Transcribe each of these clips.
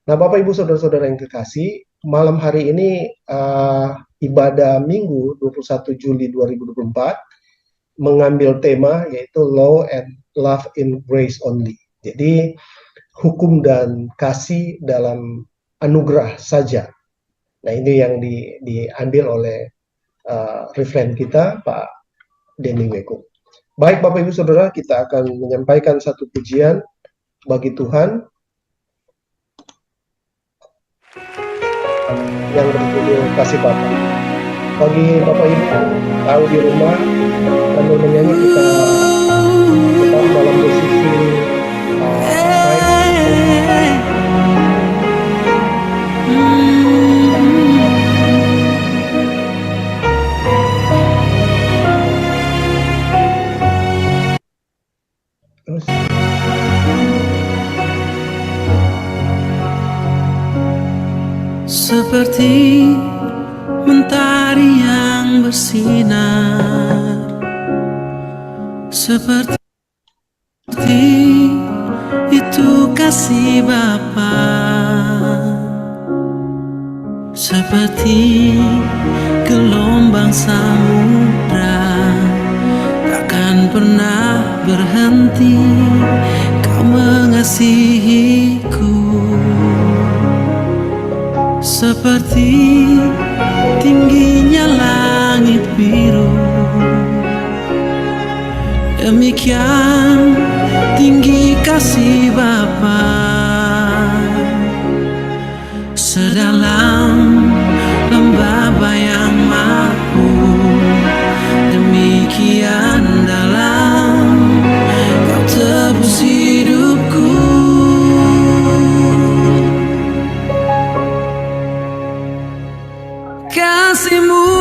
Nah, Bapak Ibu Saudara-saudara yang kekasih, malam hari ini ibadah Minggu 21 Juli 2024 mengambil tema yaitu Law and Love in Grace Only. Jadi hukum dan kasih dalam anugerah saja. Nah, ini yang diambil oleh referen kita Pak Denny Weko. Baik Bapak Ibu Saudara, kita akan menyampaikan satu pujian bagi Tuhan yang berjudul Kasih Bapa. Bagi Bapak Ibu tahu di rumah sambil menyanyi kita tetap dalam posisi baik. Terus seperti mentari yang bersinar, seperti itu kasih Bapa, seperti gelombang samudra takkan pernah berhenti. Kau mengasihiku seperti tingginya langit biru, demikian tinggi kasih Bapa. Sedalam lembah bayang mahu, demikian dalam Kau tebus hidupku. Kasih-Mu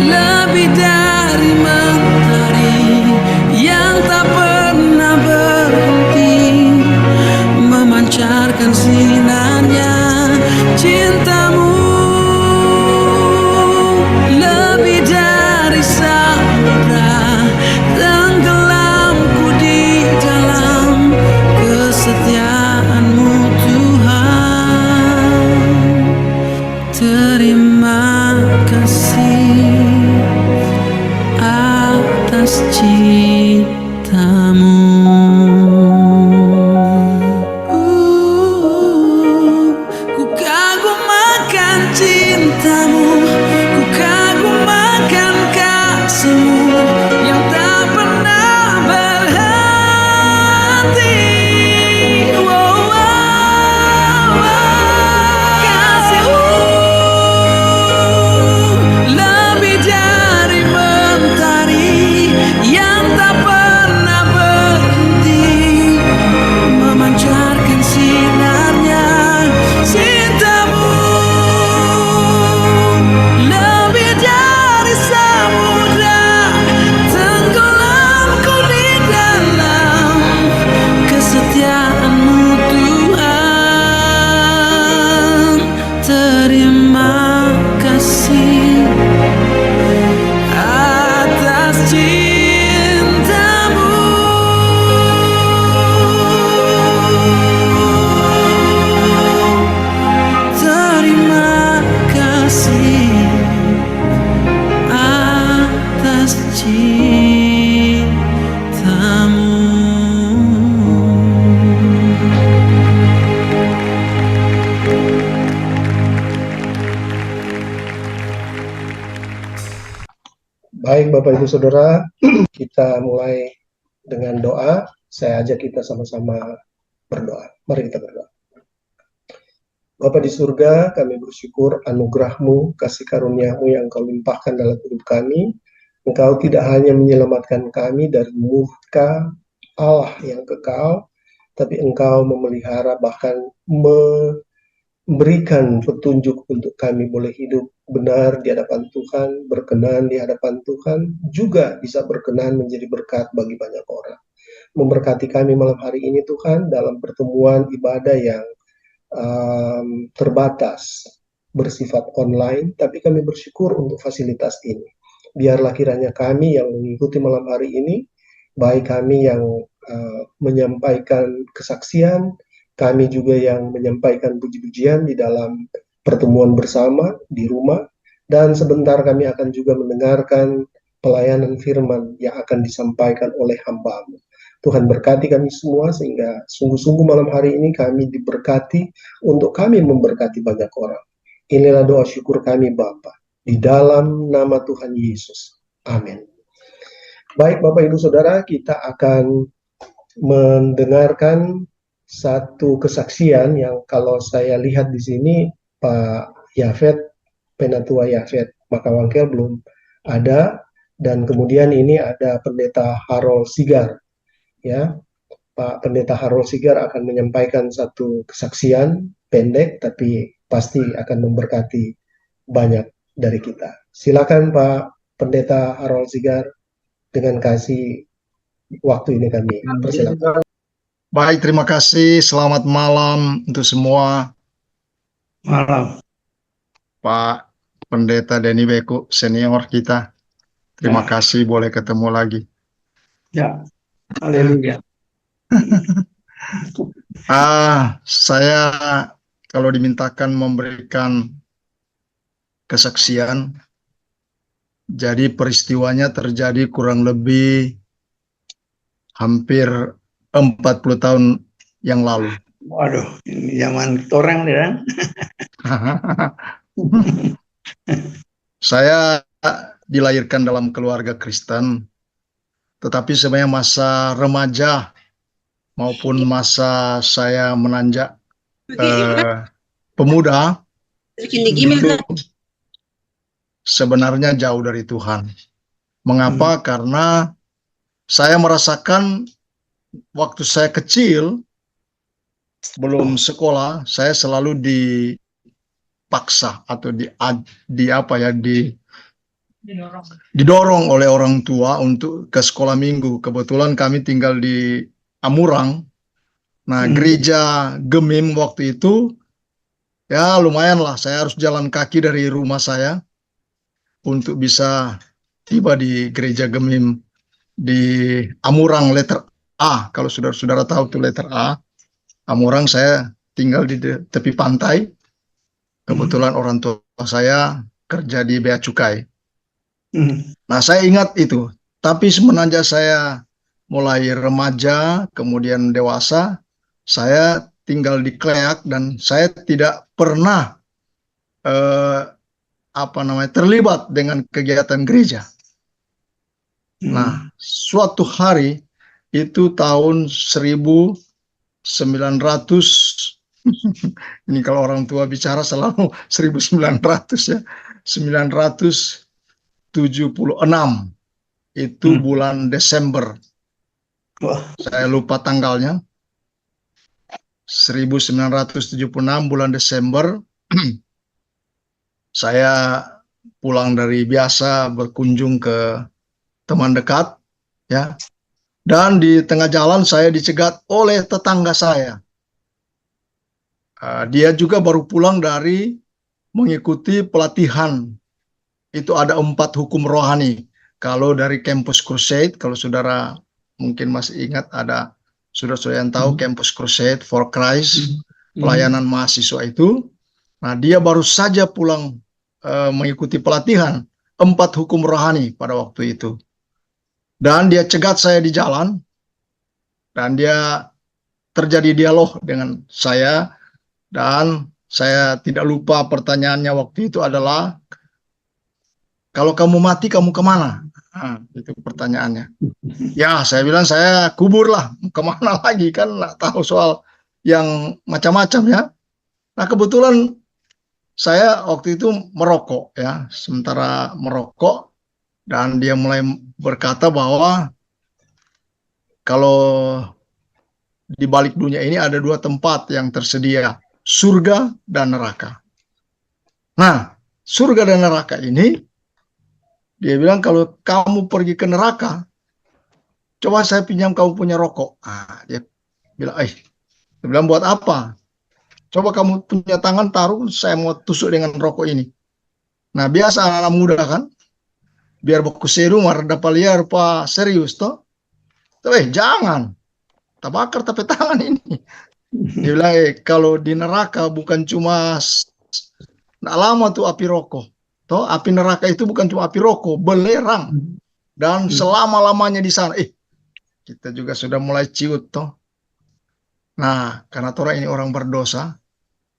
lebih dari mentari yang tak pernah berhenti, memancarkan sinarnya. Cinta-Mu lebih dari samudra, tenggelamku di dalam kesetiaan-Mu Tuhan. Terima kasih atas cinta-Mu. Ku kagum akan cinta-Mu, ku kagum akan kasih-Mu yang tak pernah berhenti. Wow, wow, wow. Kasih-Mu lebih dari mentari yang tak pernah berhenti, memancarkan sinarnya. Cinta-Mu lebih dari samudra, tenggelamku di dalam kesetiaan-Mu Tuhan. Terima kasih atas cinta-Mu. Terima kasih atas cinta-Mu. Baik Bapak Ibu Saudara, kita mulai dengan doa. Saya ajak kita sama-sama berdoa. Mari kita berdoa. Bapa di surga, kami bersyukur anugerah-Mu, kasih karunia-Mu yang Kau limpahkan dalam hidup kami. Engkau tidak hanya menyelamatkan kami dari murka Allah yang kekal, tapi Engkau memelihara bahkan memberikan petunjuk untuk kami boleh hidup benar di hadapan Tuhan, berkenan di hadapan Tuhan, juga bisa berkenan menjadi berkat bagi banyak orang. Memberkati kami malam hari ini Tuhan dalam pertemuan ibadah yang terbatas, bersifat online, tapi kami bersyukur untuk fasilitas ini. Biarlah kiranya kami yang mengikuti malam hari ini, baik kami yang menyampaikan kesaksian kami juga yang menyampaikan puji-pujian di dalam pertemuan bersama di rumah, dan sebentar kami akan juga mendengarkan pelayanan firman yang akan disampaikan oleh hamba-Mu. Tuhan berkati kami semua sehingga sungguh-sungguh malam hari ini kami diberkati untuk kami memberkati banyak orang. Inilah doa syukur kami Bapa, di dalam nama Tuhan Yesus. Amin. Baik Bapak Ibu Saudara, kita akan mendengarkan satu kesaksian yang kalau saya lihat di sini Pak Yafet, Penatua Yafet Makawangkel belum ada, dan kemudian ini ada Pendeta Harold Sigar, ya. Pak Pendeta Harold Sigar akan menyampaikan satu kesaksian pendek tapi pasti akan memberkati banyak dari kita. Silakan Pak Pendeta Harold Sigar, dengan kasih waktu ini kami persilakan. Baik, terima kasih. Selamat malam untuk semua. Malam. Pak Pendeta Denny Beku, senior kita. Terima kasih boleh ketemu lagi. Ya, haleluya. Saya kalau dimintakan memberikan kesaksian, jadi peristiwanya terjadi kurang lebih hampir 40 tahun yang lalu. Waduh, ini zaman orang nih kan? Saya dilahirkan dalam keluarga Kristen, tetapi sebenarnya masa remaja maupun masa saya menanjak pemuda itu sebenarnya jauh dari Tuhan. Mengapa? Karena saya merasakan waktu saya kecil, belum sekolah, saya selalu dipaksa atau didorong oleh orang tua untuk ke sekolah minggu. Kebetulan kami tinggal di Amurang. Nah, gereja Gemim waktu itu, ya lumayan lah, saya harus jalan kaki dari rumah saya untuk bisa tiba di gereja Gemim di Amurang, letter A. Kalau saudara-saudara tahu tuh letter A, Amurang, saya tinggal di tepi pantai. Kebetulan orang tua saya kerja di Bea Cukai. Nah, saya ingat itu. Tapi semenjak saya mulai remaja, kemudian dewasa, saya tinggal di Kleak dan saya tidak pernah terlibat dengan kegiatan gereja. Nah, suatu hari itu tahun 1900, ini kalau orang tua bicara selalu 1900 ya, 976 itu bulan Desember. Saya lupa tanggalnya. 1976 bulan Desember, saya pulang dari biasa berkunjung ke teman dekat, ya. Dan di tengah jalan saya dicegat oleh tetangga saya. Dia juga baru pulang dari mengikuti pelatihan. Itu ada 4 hukum rohani. Kalau dari Campus Crusade, kalau saudara mungkin masih ingat, ada saudara-saudara yang tahu Campus Crusade for Christ, pelayanan mahasiswa itu. Nah, dia baru saja pulang mengikuti pelatihan 4 hukum rohani pada waktu itu. Dan dia cegat saya di jalan, dan dia terjadi dialog dengan saya, dan saya tidak lupa pertanyaannya waktu itu adalah, kalau kamu mati, kamu kemana? Nah, itu pertanyaannya. Ya, saya bilang saya kubur lah, kemana lagi, kan nggak tahu soal yang macam-macam ya. Nah, kebetulan saya waktu itu merokok ya, sementara merokok, dan dia mulai berkata bahwa kalau di balik dunia ini ada 2 tempat yang tersedia, surga dan neraka. Nah, surga dan neraka ini, dia bilang kalau kamu pergi ke neraka, coba saya pinjam kamu punya rokok. Dia bilang, dia bilang buat apa? Coba kamu punya tangan taruh, saya mau tusuk dengan rokok ini. Nah, biasa anak-anak muda kan, biar baku seru marda paliar pa serius toh. Tapi jangan, tabakar tapi tangan ini. Dia bilang, kalau di neraka bukan cuma nggak lama tuh api rokok. Toh api neraka itu bukan cuma api rokok, belerang dan selama-lamanya di sana. Kita juga sudah mulai ciut toh. Nah, karena Torah ini orang berdosa,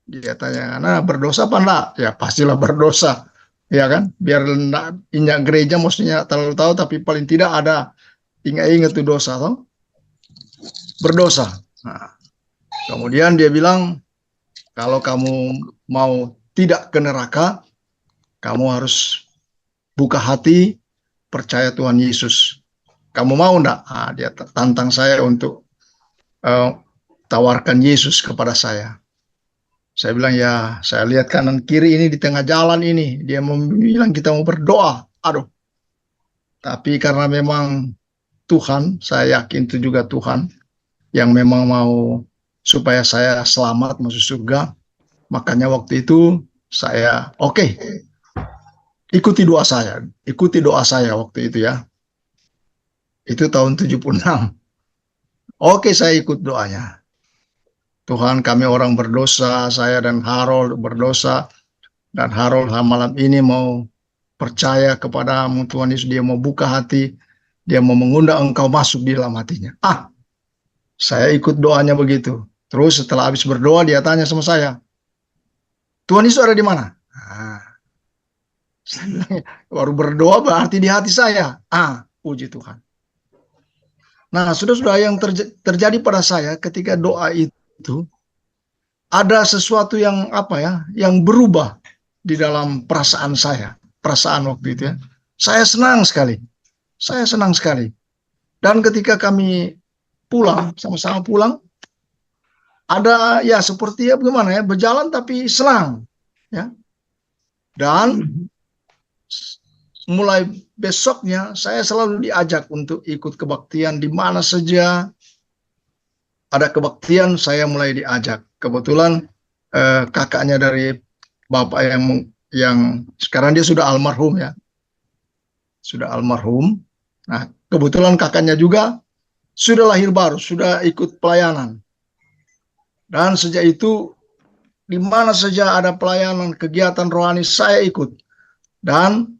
dia tanya, nah berdosa apa enggak? Ya pastilah berdosa, ya kan? Biar enggak injak gereja maksudnya terlalu tahu, tapi paling tidak ada ingat-ingat tuh dosa toh, berdosa. Nah, kemudian dia bilang, kalau kamu mau tidak ke neraka, kamu harus buka hati, percaya Tuhan Yesus. Kamu mau enggak? Nah, dia tantang saya untuk tawarkan Yesus kepada saya. Saya bilang, ya saya lihat kanan kiri ini di tengah jalan ini, dia mau bilang kita mau berdoa. Aduh. Tapi karena memang Tuhan, saya yakin itu juga Tuhan yang memang mau supaya saya selamat masuk surga. Makanya waktu itu saya ikuti doa saya waktu itu ya. Itu tahun 76. Saya ikut doanya. Tuhan, kami orang berdosa, saya dan Harold berdosa, dan Harold malam ini mau percaya kepada-Mu Tuhan Yesus, dia mau buka hati, dia mau mengundang Engkau masuk di dalam hatinya. Saya ikut doanya begitu. Terus setelah habis berdoa, dia tanya sama saya, Tuhan Yesus ada di mana? Saya bilang, baru berdoa berarti di hati saya. Puji Tuhan. Nah, sudah yang terjadi pada saya ketika doa itu, ada sesuatu yang yang berubah di dalam perasaan saya. Perasaan waktu itu ya. Saya senang sekali. Dan ketika kami pulang, sama-sama pulang, ada ya seperti bagaimana ya, berjalan tapi senang. Ya. Dan mulai besoknya saya selalu diajak untuk ikut kebaktian di mana saja ada kebaktian, saya mulai diajak. Kebetulan kakaknya dari bapak yang sekarang dia sudah almarhum ya, sudah almarhum. Nah, kebetulan kakaknya juga sudah lahir baru, sudah ikut pelayanan. Dan sejak itu di mana saja ada pelayanan kegiatan rohani saya ikut. Dan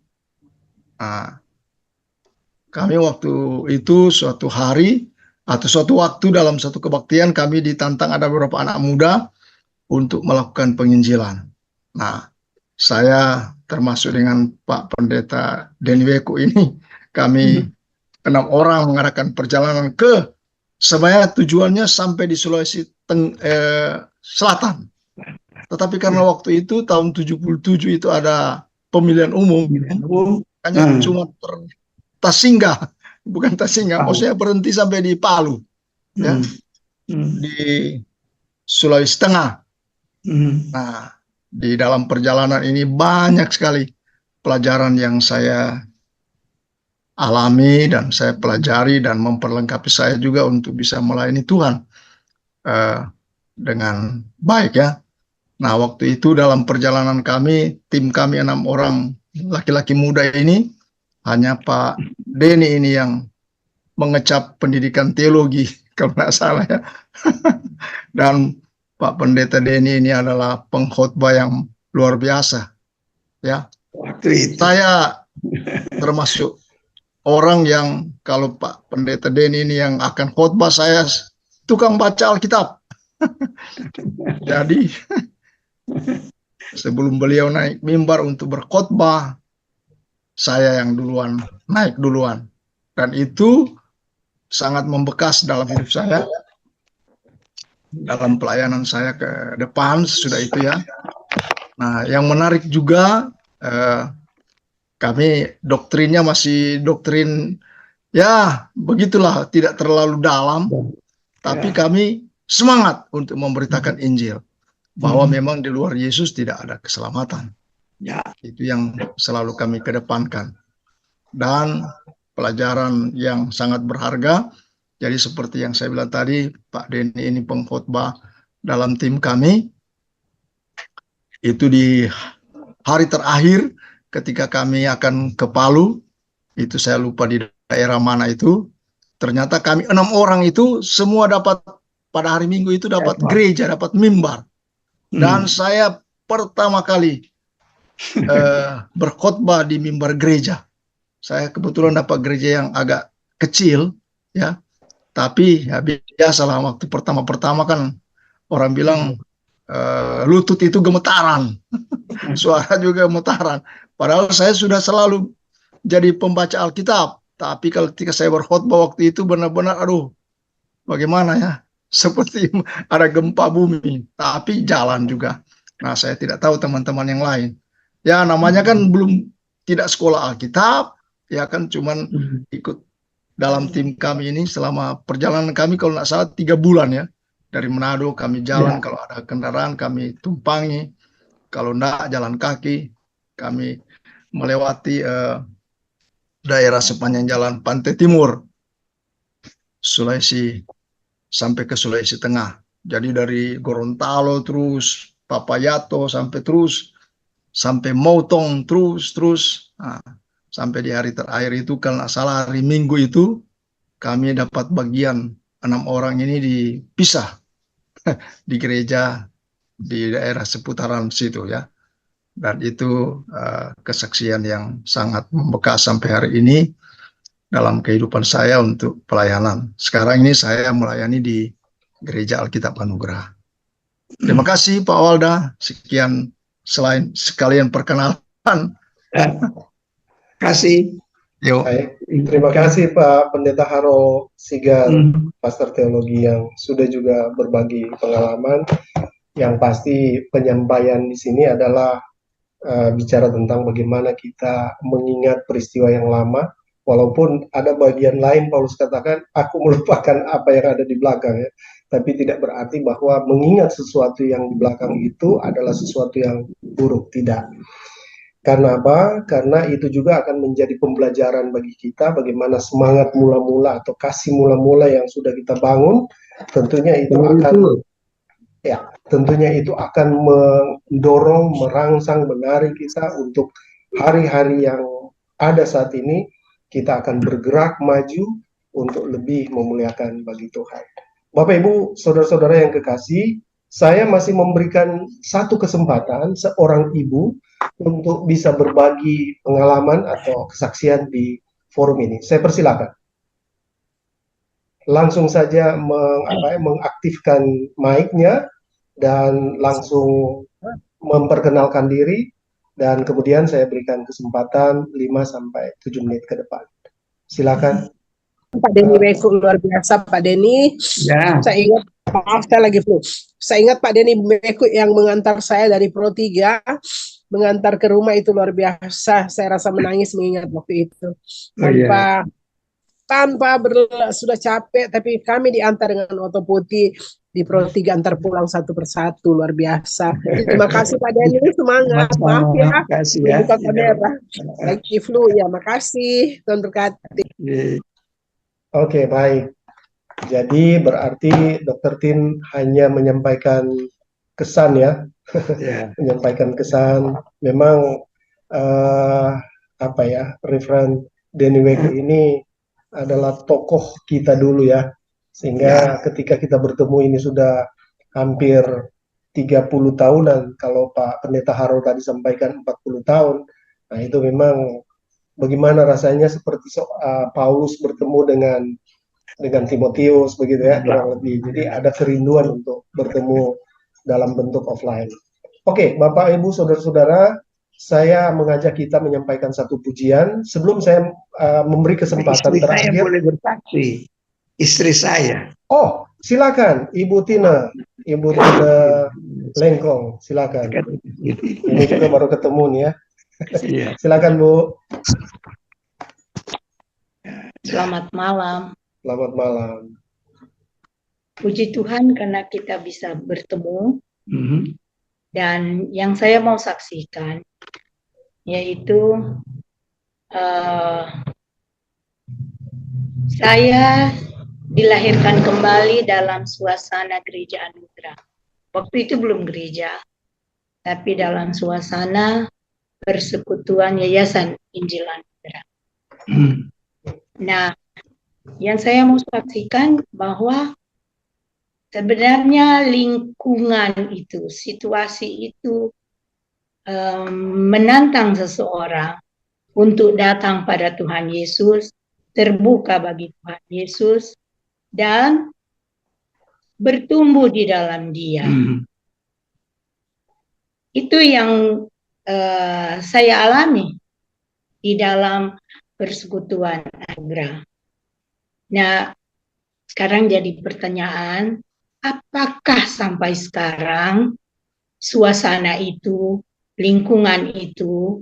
kami waktu itu suatu hari atau suatu waktu dalam satu kebaktian kami ditantang ada beberapa anak muda untuk melakukan penginjilan. Nah, saya termasuk dengan Pak Pendeta Denweku ini, kami 6 orang mengadakan perjalanan ke, sebenarnya tujuannya sampai di Sulawesi Selatan. Tetapi karena waktu itu tahun 77 itu ada pemilihan umum, hanya cuma tersinggah, bukan tersinggah, maksudnya berhenti sampai di Palu, ya, di Sulawesi Tengah. Nah, di dalam perjalanan ini banyak sekali pelajaran yang saya alami dan saya pelajari dan memperlengkapi saya juga untuk bisa melayani Tuhan dengan baik ya. Nah, waktu itu dalam perjalanan kami, tim kami 6 orang laki-laki muda ini, hanya Pak Denny ini yang mengecap pendidikan teologi, kalau nggak salah ya. Dan Pak Pendeta Denny ini adalah pengkhotbah yang luar biasa. Ya, saya termasuk orang yang kalau Pak Pendeta Denny ini yang akan khotbah, saya tukang baca Alkitab. Jadi sebelum beliau naik mimbar untuk berkhotbah, saya yang naik duluan. Dan itu sangat membekas dalam hidup saya, dalam pelayanan saya ke depan sudah itu ya. Nah, yang menarik juga kami doktrinnya masih doktrin ya begitulah, tidak terlalu dalam, tapi kami semangat untuk memberitakan Injil, bahwa memang di luar Yesus tidak ada keselamatan. Ya. Itu yang selalu kami kedepankan. Dan pelajaran yang sangat berharga. Jadi seperti yang saya bilang tadi, Pak Denny ini pengkhotbah dalam tim kami. Itu di hari terakhir ketika kami akan ke Palu, itu saya lupa di daerah mana itu, ternyata kami 6 orang itu semua dapat pada hari Minggu itu dapat Apa? gereja, dapat mimbar. Dan saya pertama kali berkhotbah di mimbar gereja. Saya kebetulan dapat gereja yang agak kecil, ya. Tapi ya biasalah waktu pertama-pertama kan orang bilang lutut itu gemetaran, suara juga gemetaran. Padahal saya sudah selalu jadi pembaca Alkitab. Tapi ketika saya berkhotbah waktu itu benar-benar, aduh, bagaimana ya? Seperti ada gempa bumi, tapi jalan juga. Nah, saya tidak tahu teman-teman yang lain. Ya, namanya kan belum tidak sekolah Alkitab, ya kan cuman ikut dalam tim kami ini selama perjalanan kami kalau nggak salah 3 bulan ya. Dari Manado kami jalan, kalau ada kendaraan kami tumpangi, kalau enggak jalan kaki, kami melewati daerah sepanjang jalan Pantai Timur, Sulawesi, sampai ke Sulawesi Tengah. Jadi dari Gorontalo terus, Papayato sampai Mautong terus. Nah, sampai di hari terakhir itu kalau nggak salah hari Minggu itu kami dapat bagian 6 orang ini dipisah di gereja di daerah seputaran situ ya. Dan itu kesaksian yang sangat membekas sampai hari ini dalam kehidupan saya untuk pelayanan. Sekarang ini saya melayani di Gereja Alkitab Anugerah. Terima kasih Pak Walda. Sekian sekalian perkenalan. Kasih. Yuk. Baik. Terima kasih Pak Pendeta Haro Sigar, Pastor Teologi yang sudah juga berbagi pengalaman. Yang pasti penyampaian di sini adalah bicara tentang bagaimana kita mengingat peristiwa yang lama, walaupun ada bagian lain Paulus katakan, aku melupakan apa yang ada di belakang ya, tapi tidak berarti bahwa mengingat sesuatu yang di belakang itu adalah sesuatu yang buruk, tidak. Karena apa? Karena itu juga akan menjadi pembelajaran bagi kita bagaimana semangat mula-mula atau kasih mula-mula yang sudah kita bangun, tentunya itu akan mendorong, merangsang, menarik kita untuk hari-hari yang ada saat ini. Kita akan bergerak maju untuk lebih memuliakan bagi Tuhan. Bapak Ibu, saudara-saudara yang kekasih, saya masih memberikan satu kesempatan seorang ibu untuk bisa berbagi pengalaman atau kesaksian di forum ini. Saya persilakan. Langsung saja mengaktifkan mic-nya dan langsung memperkenalkan diri, dan kemudian saya berikan kesempatan 5-7 menit ke depan. Silakan. Pak Denny Meku, luar biasa Pak Denny. Ya. Saya ingat, maaf saya lagi flu. Saya ingat Pak Denny Meku yang mengantar saya dari Pro 3, mengantar ke rumah itu luar biasa. Saya rasa menangis mengingat waktu itu. Sudah capek, tapi kami diantar dengan oto putih di Pro 3, antar pulang satu persatu, luar biasa. Terima kasih Pak Denny, semangat. Maaf ya, Makasih ya. buka kamera. Lagi flu ya, makasih. Tuhan berkati. Oke, baik. Jadi berarti Dr. Tin hanya menyampaikan kesan ya, menyampaikan kesan. Memang Reverend Denny Meku ini adalah tokoh kita dulu ya, sehingga ketika kita bertemu ini sudah hampir 30 tahunan, kalau Pak Pendeta Haro tadi sampaikan 40 tahun, nah itu memang bagaimana rasanya seperti Paulus bertemu dengan Timotius begitu ya, kurang lebih. Jadi ada kerinduan untuk bertemu dalam bentuk offline. Oke, Bapak Ibu saudara-saudara, saya mengajak kita menyampaikan satu pujian sebelum saya memberi kesempatan terakhir. Saya boleh bersaksi, istri saya. Oh, silakan Ibu Tina Lengkong, silakan. Ini juga baru ketemu nih ya. Silakan Bu. Selamat malam. Selamat malam. Puji Tuhan karena kita bisa bertemu. Dan yang saya mau saksikan yaitu saya dilahirkan kembali dalam suasana Gereja Anugerah. Waktu itu belum gereja, tapi dalam suasana persekutuan Yayasan Injil Anugerah. Nah, yang saya mau saksikan bahwa sebenarnya lingkungan itu, situasi itu menantang seseorang untuk datang pada Tuhan Yesus, terbuka bagi Tuhan Yesus, dan bertumbuh di dalam Dia. Itu yang saya alami di dalam persekutuan anugerah. Nah, sekarang jadi pertanyaan, apakah sampai sekarang suasana itu, lingkungan itu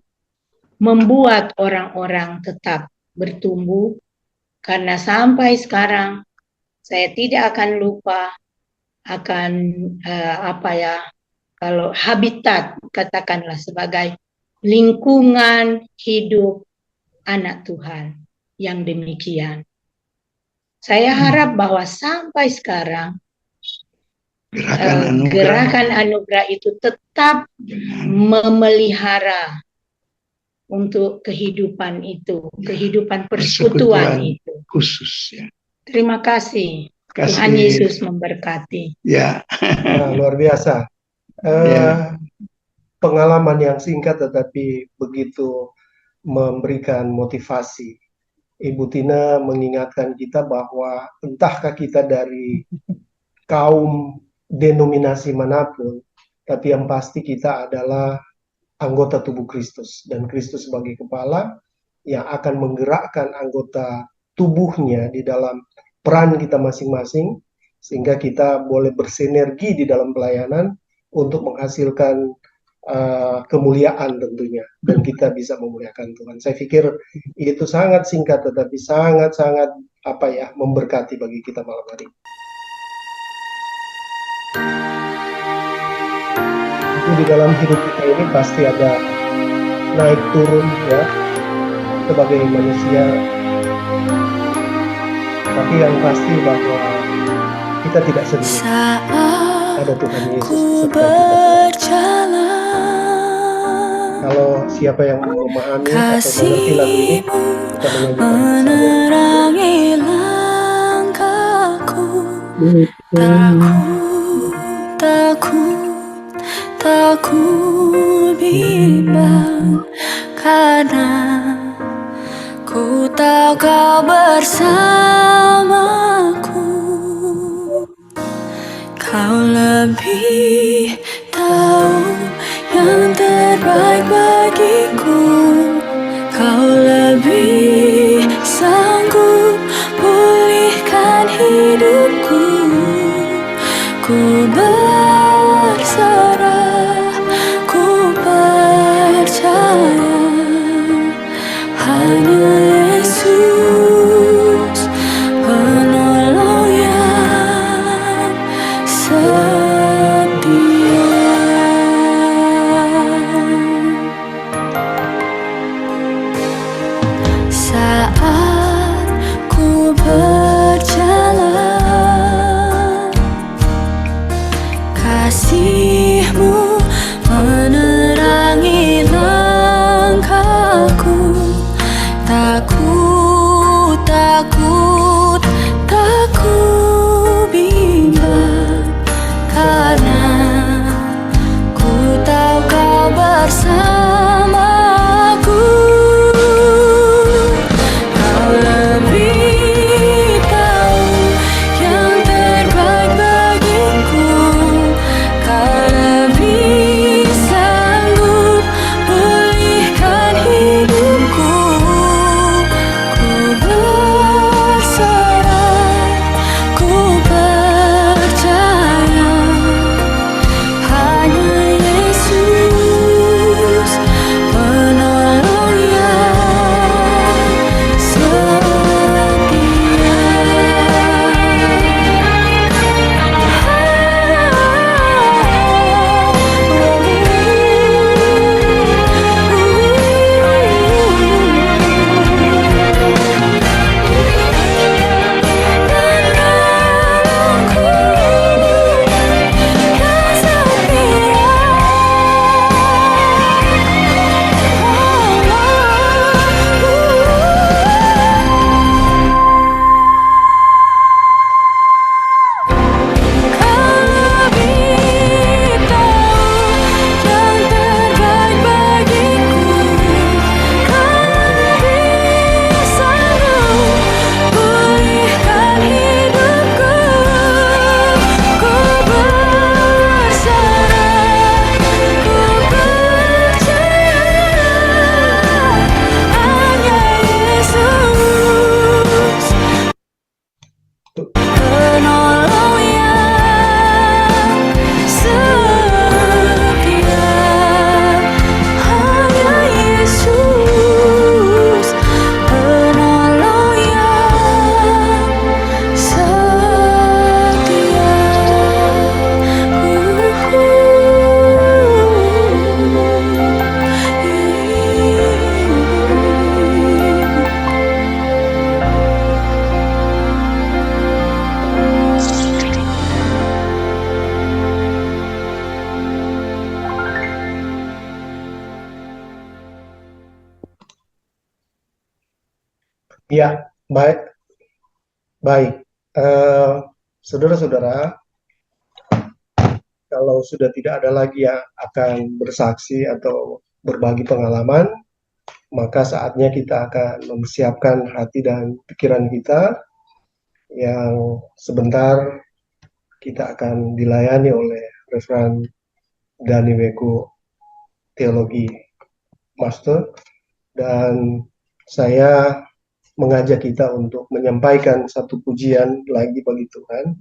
membuat orang-orang tetap bertumbuh? Karena sampai sekarang saya tidak akan lupa akan kalau habitat, katakanlah sebagai lingkungan hidup anak Tuhan yang demikian. Saya harap bahwa sampai sekarang gerakan anugerah itu tetap memelihara untuk kehidupan itu, kehidupan persekutuan itu. Khusus ya. Terima kasih. Tuhan Yesus memberkati. Ya. Luar biasa. Pengalaman yang singkat tetapi begitu memberikan motivasi. Ibu Tina mengingatkan kita bahwa entahkah kita dari kaum denominasi manapun, tapi yang pasti kita adalah anggota tubuh Kristus, dan Kristus sebagai kepala yang akan menggerakkan anggota tubuhnya di dalam peran kita masing-masing, sehingga kita boleh bersinergi di dalam pelayanan untuk menghasilkan kemuliaan tentunya, dan kita bisa memuliakan Tuhan. Saya pikir itu sangat singkat tetapi sangat-sangat memberkati bagi kita malam hari. Itu di dalam hidup kita ini pasti ada naik turun ya, sebagai manusia. Tapi yang pasti bahwa kita tidak sendiri. Ada Tuhan Yesus serta kita. Kalau siapa yang memahami atau mengerti lagu ini, kita menerangi langkahku. Takut bimbang, karena ku tahu kau bersamaku. Kau lebih tahu yang terbaik bagiku. Kau lebih sanggup pulihkan hidupku. Ku berserah, ku percaya hanya Yesus penolong yang setia. Saat ku berjalan, kasih-Mu Ya, baik. Saudara-saudara, kalau sudah tidak ada lagi yang akan bersaksi atau berbagi pengalaman, maka saatnya kita akan mempersiapkan hati dan pikiran kita yang sebentar kita akan dilayani oleh Reverend Dani Weku, Teologi Master, dan saya mengajak kita untuk menyampaikan satu pujian lagi bagi Tuhan.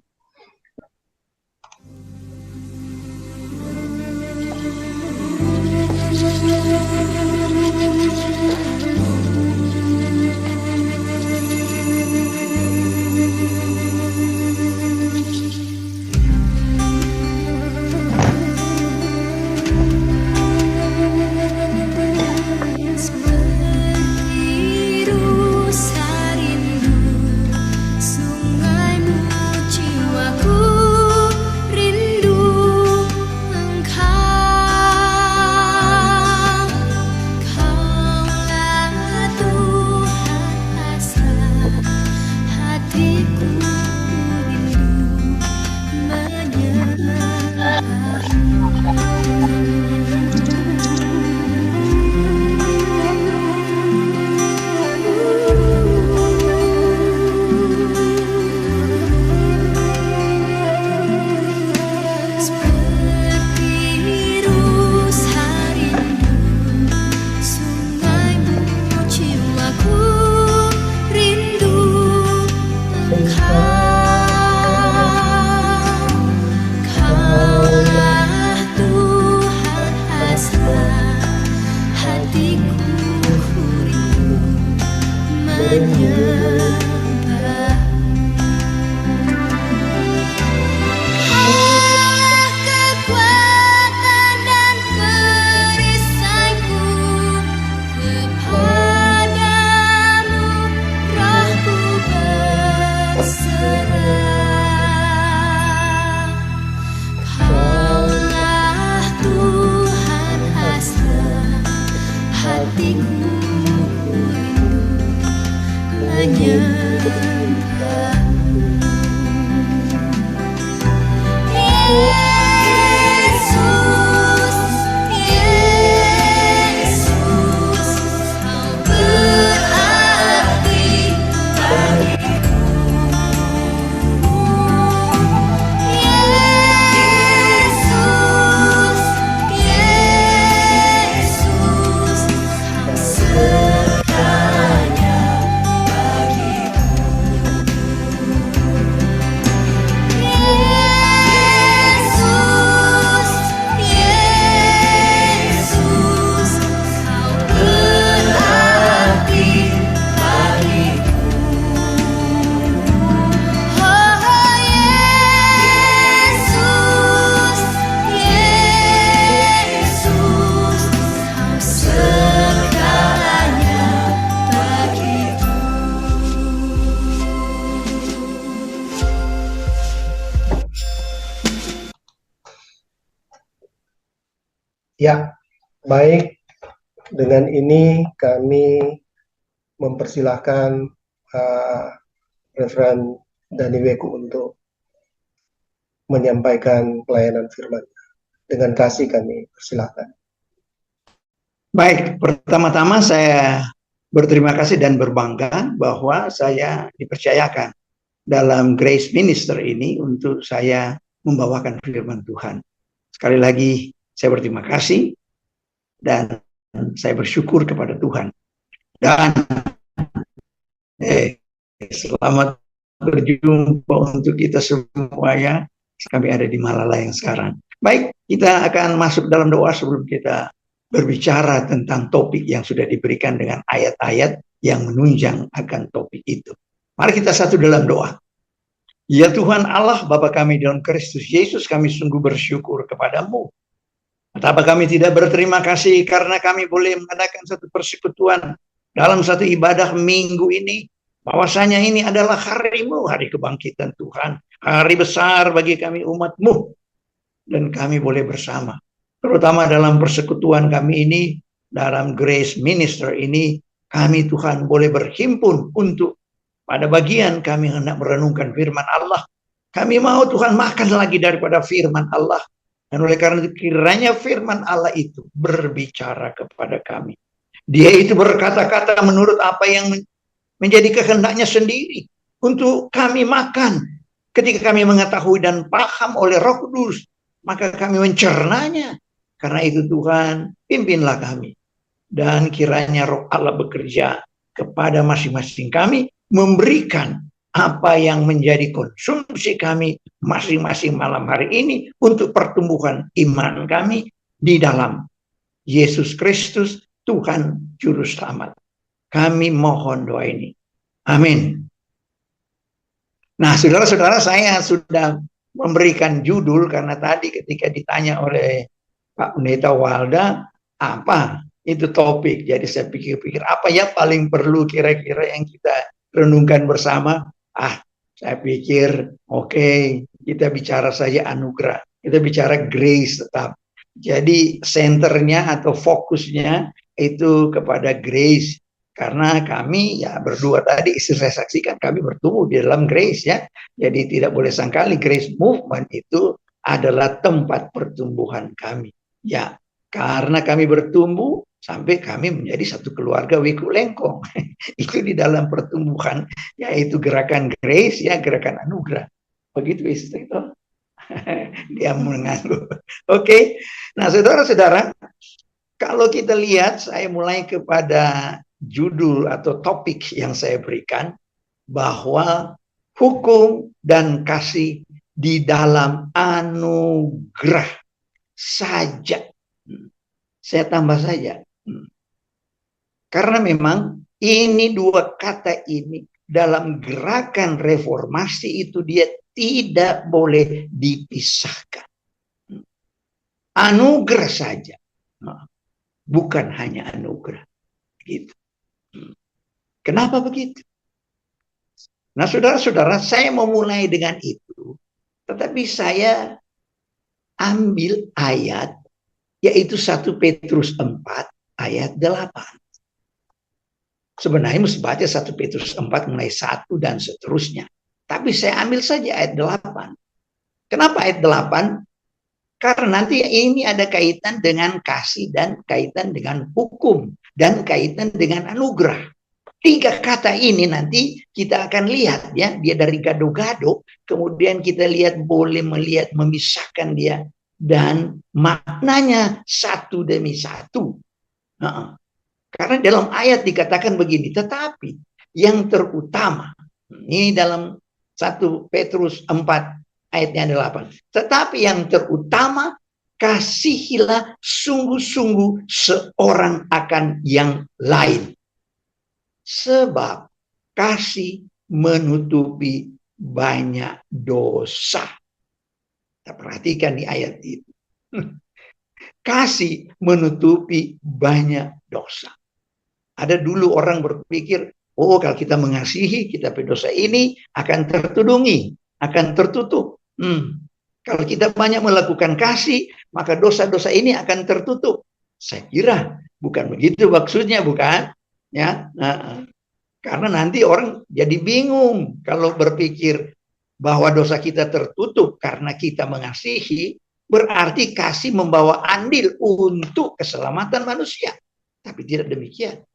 Ya, baik. Dengan ini kami mempersilahkan Reverend Dani Weku untuk menyampaikan pelayanan firman. Dengan kasih kami persilahkan. Baik, pertama-tama saya berterima kasih dan berbangga bahwa saya dipercayakan dalam Grace Minister ini untuk saya membawakan firman Tuhan. Sekali lagi saya berterima kasih dan saya bersyukur kepada Tuhan. Dan selamat berjumpa untuk kita semuanya. Kami ada di Malala yang sekarang. Baik, kita akan masuk dalam doa sebelum kita berbicara tentang topik yang sudah diberikan dengan ayat-ayat yang menunjang akan topik itu. Mari kita satu dalam doa. Ya Tuhan Allah, Bapa kami dalam Kristus Yesus, kami sungguh bersyukur kepadamu. Betapa kami tidak berterima kasih karena kami boleh mengadakan satu persekutuan dalam satu ibadah minggu ini. Bahwasanya ini adalah hari-Mu, hari kebangkitan Tuhan. Hari besar bagi kami umat-Mu. Dan kami boleh bersama. Terutama dalam persekutuan kami ini, dalam Grace Minister ini, kami Tuhan boleh berhimpun untuk pada bagian kami hendak merenungkan firman Allah. Kami mau Tuhan makan lagi daripada firman Allah. Dan oleh karena itu kiranya firman Allah itu berbicara kepada kami. Dia itu berkata-kata menurut apa yang menjadi kehendaknya sendiri untuk kami makan. Ketika kami mengetahui dan paham oleh Roh Kudus, maka kami mencernanya. Karena itu Tuhan, pimpinlah kami. Dan kiranya Roh Allah bekerja kepada masing-masing kami, memberikan apa yang menjadi konsumsi kami masing-masing malam hari ini untuk pertumbuhan iman kami di dalam Yesus Kristus, Tuhan Juru Selamat. Kami mohon doa ini. Amin. Nah, saudara-saudara, saya sudah memberikan judul karena tadi ketika ditanya oleh Pak Pendeta Walda, apa itu topik? Jadi saya pikir-pikir, apa ya paling perlu kira-kira yang kita renungkan bersama? Saya pikir, oke, kita bicara saja anugerah. Kita bicara grace tetap. Jadi senternya atau fokusnya itu kepada grace. Karena kami ya berdua tadi istri saya saksikan kami bertumbuh di dalam grace ya. Jadi tidak boleh sangkali grace movement itu adalah tempat pertumbuhan kami. Ya, karena kami bertumbuh sampai kami menjadi satu keluarga Wiku Lengkong. Itu di dalam pertumbuhan, yaitu gerakan grace, ya gerakan anugerah. Begitu istri itu. Dia mengangguk. Oke. Nah, saudara-saudara, kalau kita lihat, saya mulai kepada judul atau topik yang saya berikan, bahwa hukum dan kasih di dalam anugerah saja. Saya tambah saja. Karena memang ini dua kata ini dalam gerakan reformasi itu dia tidak boleh dipisahkan. Anugerah saja. Bukan hanya anugerah. Gitu. Kenapa begitu? Nah, saudara-saudara, saya mau mulai dengan itu. Tetapi saya ambil ayat yaitu 1 Petrus 4 ayat 8. Sebenarnya mesti baca 1 Petrus 4 mulai 1 dan seterusnya. Tapi saya ambil saja ayat 8. Kenapa ayat 8? Karena nanti ini ada kaitan dengan kasih dan kaitan dengan hukum dan kaitan dengan anugerah. 3 kata ini nanti kita akan lihat ya, dia dari gado-gado, kemudian kita lihat boleh melihat memisahkan dia dan maknanya satu demi satu. Karena dalam ayat dikatakan begini, tetapi yang terutama, ini dalam 1 Petrus 4 ayatnya 8. Tetapi yang terutama, kasihilah sungguh-sungguh seorang akan yang lain. Sebab kasih menutupi banyak dosa. Kita perhatikan di ayat itu. Kasih menutupi banyak dosa. Ada dulu orang berpikir, oh kalau kita mengasihi, kita berdosa ini akan tertudungi, akan tertutup. Kalau kita banyak melakukan kasih, maka dosa-dosa ini akan tertutup. Saya kira bukan begitu maksudnya, bukan? Ya, karena nanti orang jadi bingung kalau berpikir bahwa dosa kita tertutup karena kita mengasihi, berarti kasih membawa andil untuk keselamatan manusia. Tapi tidak demikian.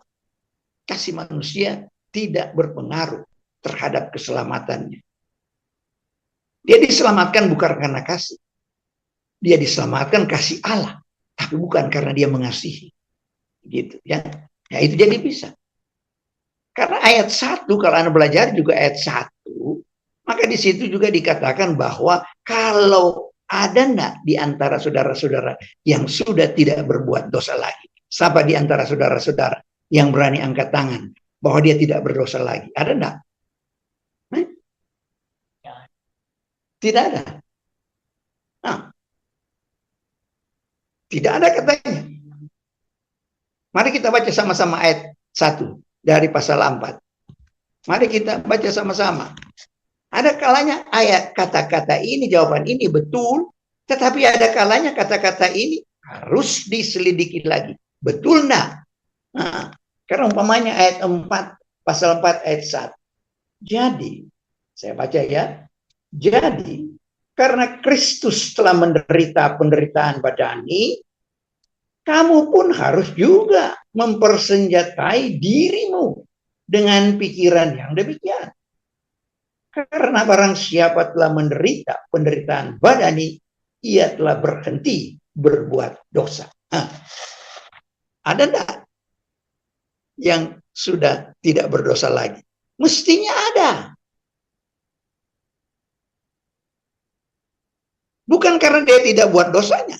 Kasih manusia tidak berpengaruh terhadap keselamatannya. Dia diselamatkan bukan karena kasih. Dia diselamatkan kasih Allah, tapi bukan karena dia mengasihi. Gitu ya. Ya itu jadi bisa. Karena ayat 1, kalau Anda belajar juga ayat 1, maka di situ juga dikatakan bahwa kalau ada enggak di antara saudara-saudara yang sudah tidak berbuat dosa lagi? Siapa di antara saudara-saudara yang berani angkat tangan bahwa dia tidak berdosa lagi? Ada enggak? Tidak ada. Nah, tidak ada katanya. Mari kita baca sama-sama ayat 1 dari pasal 4. Mari kita baca sama-sama. Ada kalanya ayat kata-kata ini, jawaban ini betul, tetapi ada kalanya kata-kata ini harus diselidiki lagi. Betul enggak? Nah, Karena umpamanya ayat 4, pasal 4 ayat 1. Jadi, saya baca ya. Jadi, karena Kristus telah menderita penderitaan badani, kamu pun harus juga mempersenjatai dirimu dengan pikiran yang demikian. Karena barang siapa telah menderita penderitaan badani, ia telah berhenti berbuat dosa. Ada enggak yang sudah tidak berdosa lagi? Mestinya ada. Bukan karena dia tidak buat dosanya,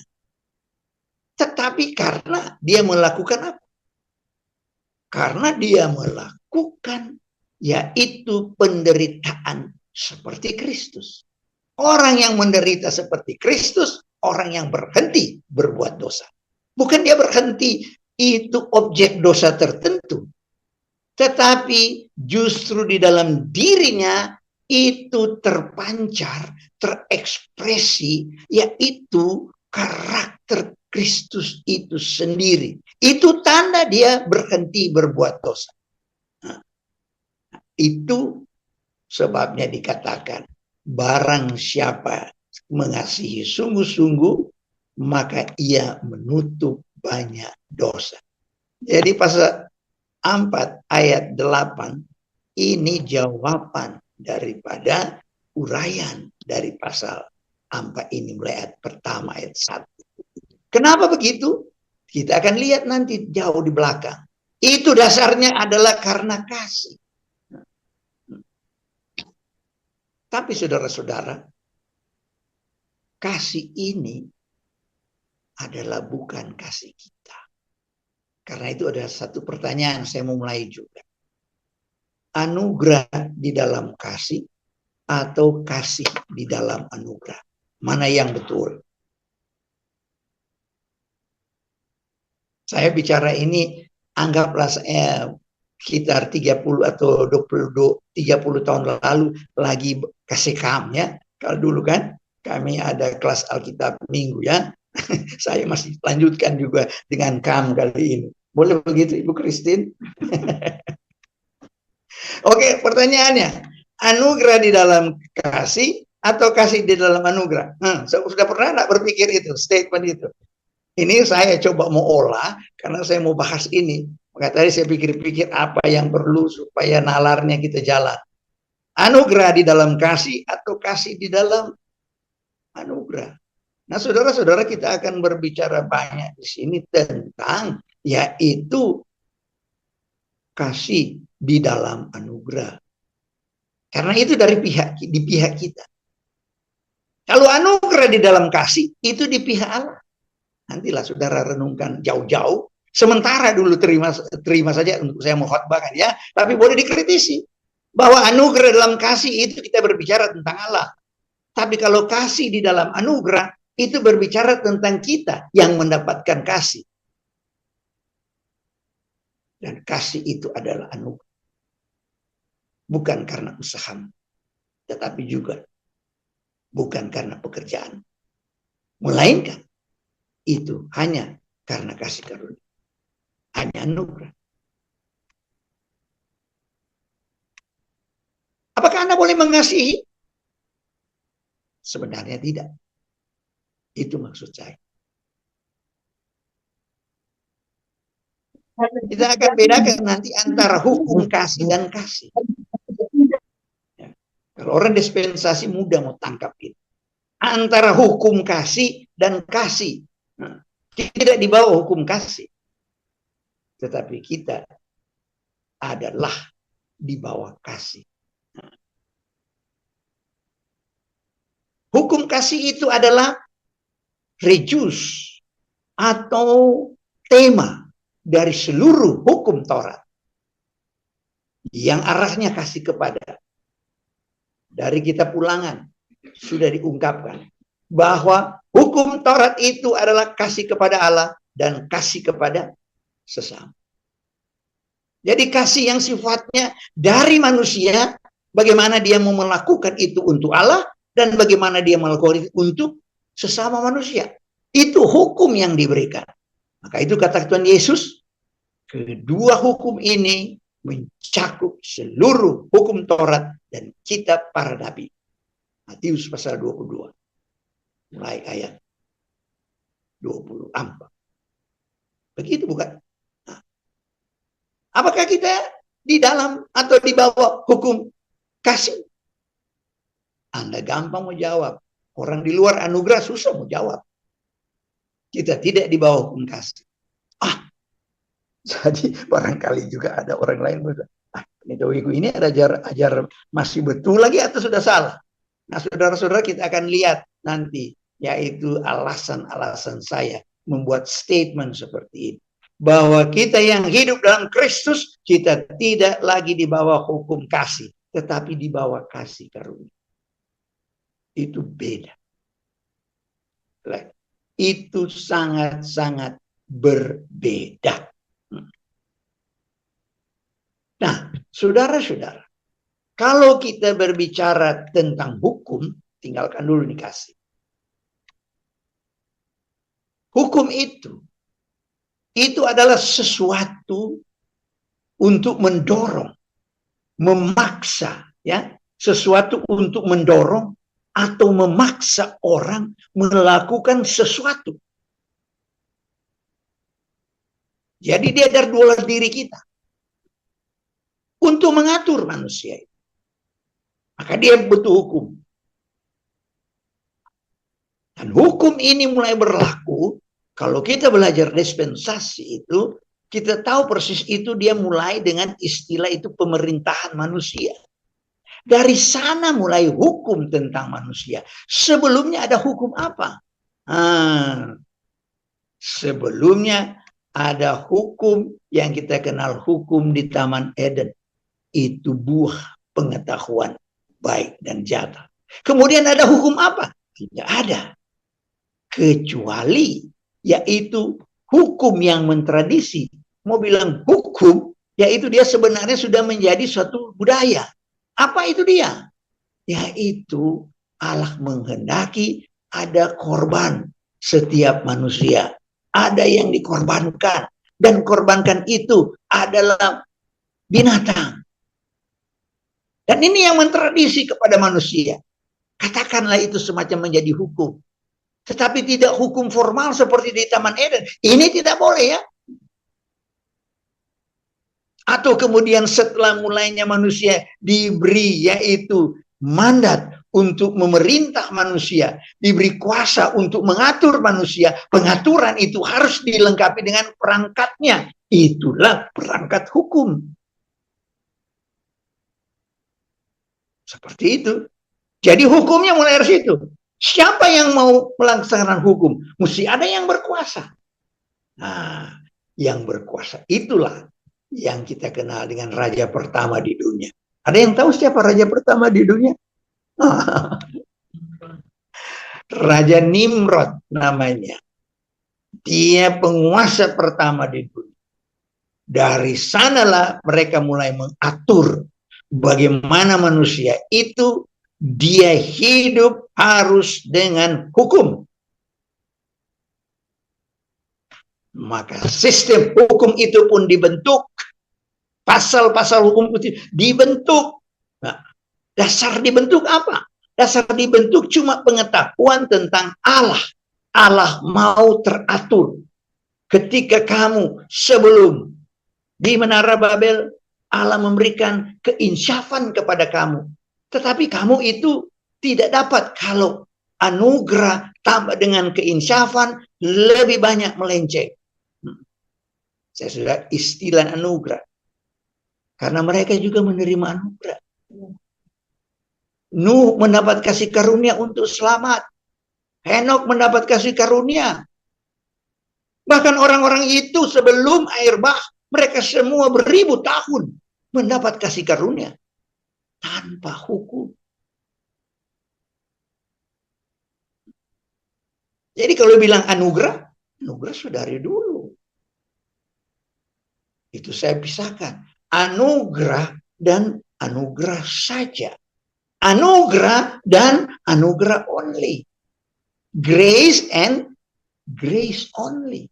tetapi karena dia melakukan apa? Karena dia melakukan yaitu penderitaan seperti Kristus. Orang yang menderita seperti Kristus, orang yang berhenti berbuat dosa. Bukan dia berhenti itu objek dosa tertentu, tetapi justru di dalam dirinya itu terpancar, terekspresi, yaitu karakter Kristus itu sendiri. Itu tanda dia berhenti berbuat dosa. Nah, itu sebabnya dikatakan, barang siapa mengasihi sungguh-sungguh, maka ia menutup banyak dosa. Jadi pasal 4 ayat 8 ini jawaban daripada uraian dari pasal 4 ini mulai ayat pertama ayat 1. Kenapa begitu? Kita akan lihat nanti jauh di belakang. Itu dasarnya adalah karena kasih. Tapi saudara-saudara, kasih ini adalah bukan kasih kita. Karena itu ada satu pertanyaan saya mau mulai juga. Anugerah di dalam kasih atau kasih di dalam anugerah? Mana yang betul? Saya bicara ini anggaplah sekitar 30 atau 30 tahun lalu lagi kasih kam ya. Kalau dulu kan kami ada kelas Alkitab Minggu ya. Saya masih lanjutkan juga dengan kam kali ini. Boleh begitu Ibu Christine? Oke, pertanyaannya, anugerah di dalam kasih atau kasih di dalam anugerah? Sudah pernah enggak berpikir itu, statement itu? Ini saya coba mau olah karena saya mau bahas ini. Maka tadi saya pikir-pikir apa yang perlu supaya nalarnya kita jalan. Anugerah di dalam kasih atau kasih di dalam anugerah. Nah, saudara-saudara, kita akan berbicara banyak di sini tentang yaitu kasih di dalam anugerah. Karena itu di pihak kita. Kalau anugerah di dalam kasih, itu di pihak Allah. Nantilah saudara renungkan jauh-jauh. Sementara dulu terima saja untuk saya mau khotbahkan ya. Tapi boleh dikritisi. Bahwa anugerah dalam kasih itu kita berbicara tentang Allah. Tapi kalau kasih di dalam anugerah, itu berbicara tentang kita yang mendapatkan kasih. Dan kasih itu adalah anugerah. Bukan karena usaha, tetapi juga bukan karena pekerjaan. Melainkan itu hanya karena kasih karunia. Hanya anugerah. Apakah Anda boleh mengasihi? Sebenarnya tidak. Itu maksud saya. Kita akan bedakan nanti antara hukum kasih dan kasih. Ya. Kalau orang dispensasi mudah mau tangkap itu. Antara hukum kasih dan kasih. Nah, tidak di bawah hukum kasih. Tetapi kita adalah di bawah kasih. Nah. Hukum kasih itu adalah rejus atau tema dari seluruh hukum Taurat yang arahnya kasih kepada. Dari kitab Ulangan sudah diungkapkan bahwa hukum Taurat itu adalah kasih kepada Allah dan kasih kepada sesama. Jadi kasih yang sifatnya dari manusia, bagaimana dia mau melakukan itu untuk Allah dan bagaimana dia melakukan itu untuk sesama manusia. Itu hukum yang diberikan. Maka itu kata Tuhan Yesus, Kedua hukum ini mencakup seluruh hukum Taurat dan kitab para nabi. Matius pasal 22. Mulai ayat 24. Begitu bukan? Nah, apakah kita di dalam atau di bawah hukum kasih? Anda gampang mau jawab. Orang di luar anugerah susah mau jawab. Kita tidak di bawah hukum kasih. Jadi barangkali juga ada orang lain bilang, ini ajar masih betul lagi atau sudah salah? Nah, saudara-saudara, kita akan lihat nanti, yaitu alasan-alasan saya membuat statement seperti ini. Bahwa kita yang hidup dalam Kristus, kita tidak lagi di bawah hukum kasih, tetapi di bawah kasih karunia. Itu beda. Itu sangat-sangat berbeda. Nah, saudara-saudara, kalau kita berbicara tentang hukum, tinggalkan dulu nih kasih. Hukum itu adalah sesuatu untuk mendorong, memaksa, ya, sesuatu untuk mendorong atau memaksa orang melakukan sesuatu. Jadi dia dari dua diri kita untuk mengatur manusia. Maka dia butuh hukum. Dan hukum ini mulai berlaku kalau kita belajar dispensasi itu, kita tahu persis itu dia mulai dengan istilah itu pemerintahan manusia. Dari sana mulai hukum tentang manusia. Sebelumnya ada hukum apa? Sebelumnya ada hukum yang kita kenal hukum di Taman Eden. Itu buah pengetahuan baik dan jahat. Kemudian ada hukum apa? Tidak ada. Kecuali yaitu hukum yang mentradisi. Mau bilang hukum, yaitu dia sebenarnya sudah menjadi suatu budaya. Apa itu dia? Yaitu Allah menghendaki ada korban setiap manusia. Ada yang dikorbankan. Dan korbankan itu adalah binatang. Dan ini yang mentradisi kepada manusia. Katakanlah itu semacam menjadi hukum. Tetapi tidak hukum formal seperti di Taman Eden. Ini tidak boleh ya. Atau kemudian setelah mulainya manusia diberi yaitu mandat untuk memerintah manusia. Diberi kuasa untuk mengatur manusia. Pengaturan itu harus dilengkapi dengan perangkatnya. Itulah perangkat hukum. Seperti itu. Jadi hukumnya mulai dari situ. Siapa yang mau melaksanakan hukum? Mesti ada yang berkuasa. Nah, yang berkuasa itulah yang kita kenal dengan raja pertama di dunia. Ada yang tahu siapa raja pertama di dunia? Raja Nimrod namanya. Dia penguasa pertama di dunia. Dari sanalah mereka mulai mengatur bagaimana manusia itu dia hidup harus dengan hukum. Maka sistem hukum itu pun dibentuk. Pasal-pasal hukum itu dibentuk. Nah, dasar dibentuk apa? Dasar dibentuk cuma pengetahuan tentang Allah. Allah mau teratur. Ketika kamu sebelum di Menara Babel, Allah memberikan keinsyafan kepada kamu. Tetapi kamu itu tidak dapat kalau anugerah tambah dengan keinsyafan lebih banyak melenceng. Saya sudah istilah anugerah. Karena mereka juga menerima anugerah. Nuh mendapat kasih karunia untuk selamat. Henok mendapat kasih karunia. Bahkan orang-orang itu sebelum air bah, mereka semua beribu tahun mendapat kasih karunia. Tanpa hukum. Jadi kalau bilang anugerah, anugerah sudah dari dulu. Itu saya pisahkan. Anugerah dan anugerah saja. Anugerah dan anugerah only. Grace and grace only.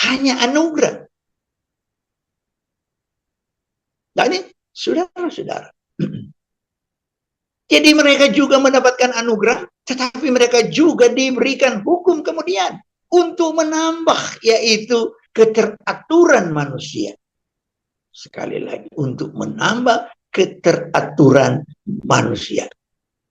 Hanya anugerah. Nah ini saudara-saudara. Jadi mereka juga mendapatkan anugerah, tetapi mereka juga diberikan hukum kemudian untuk menambah, yaitu keteraturan manusia. Sekali lagi, untuk menambah keteraturan manusia.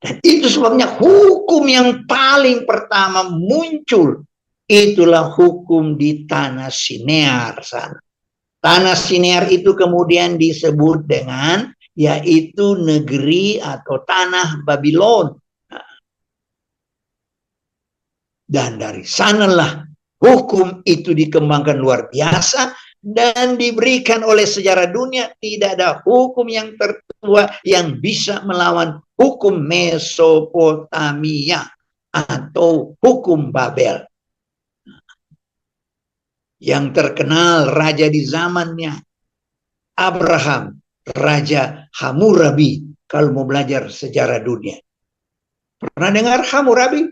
Dan itu sebabnya hukum yang paling pertama muncul, itulah hukum di tanah Sinear sana. Tanah Sinear itu kemudian disebut dengan yaitu negeri atau tanah Babylon. Dan dari sanalah hukum itu dikembangkan luar biasa dan diberikan oleh sejarah dunia. Tidak ada hukum yang tertua yang bisa melawan hukum Mesopotamia atau hukum Babel. Yang terkenal raja di zamannya Abraham, Raja Hammurabi, kalau mau belajar sejarah dunia. Pernah dengar Hammurabi?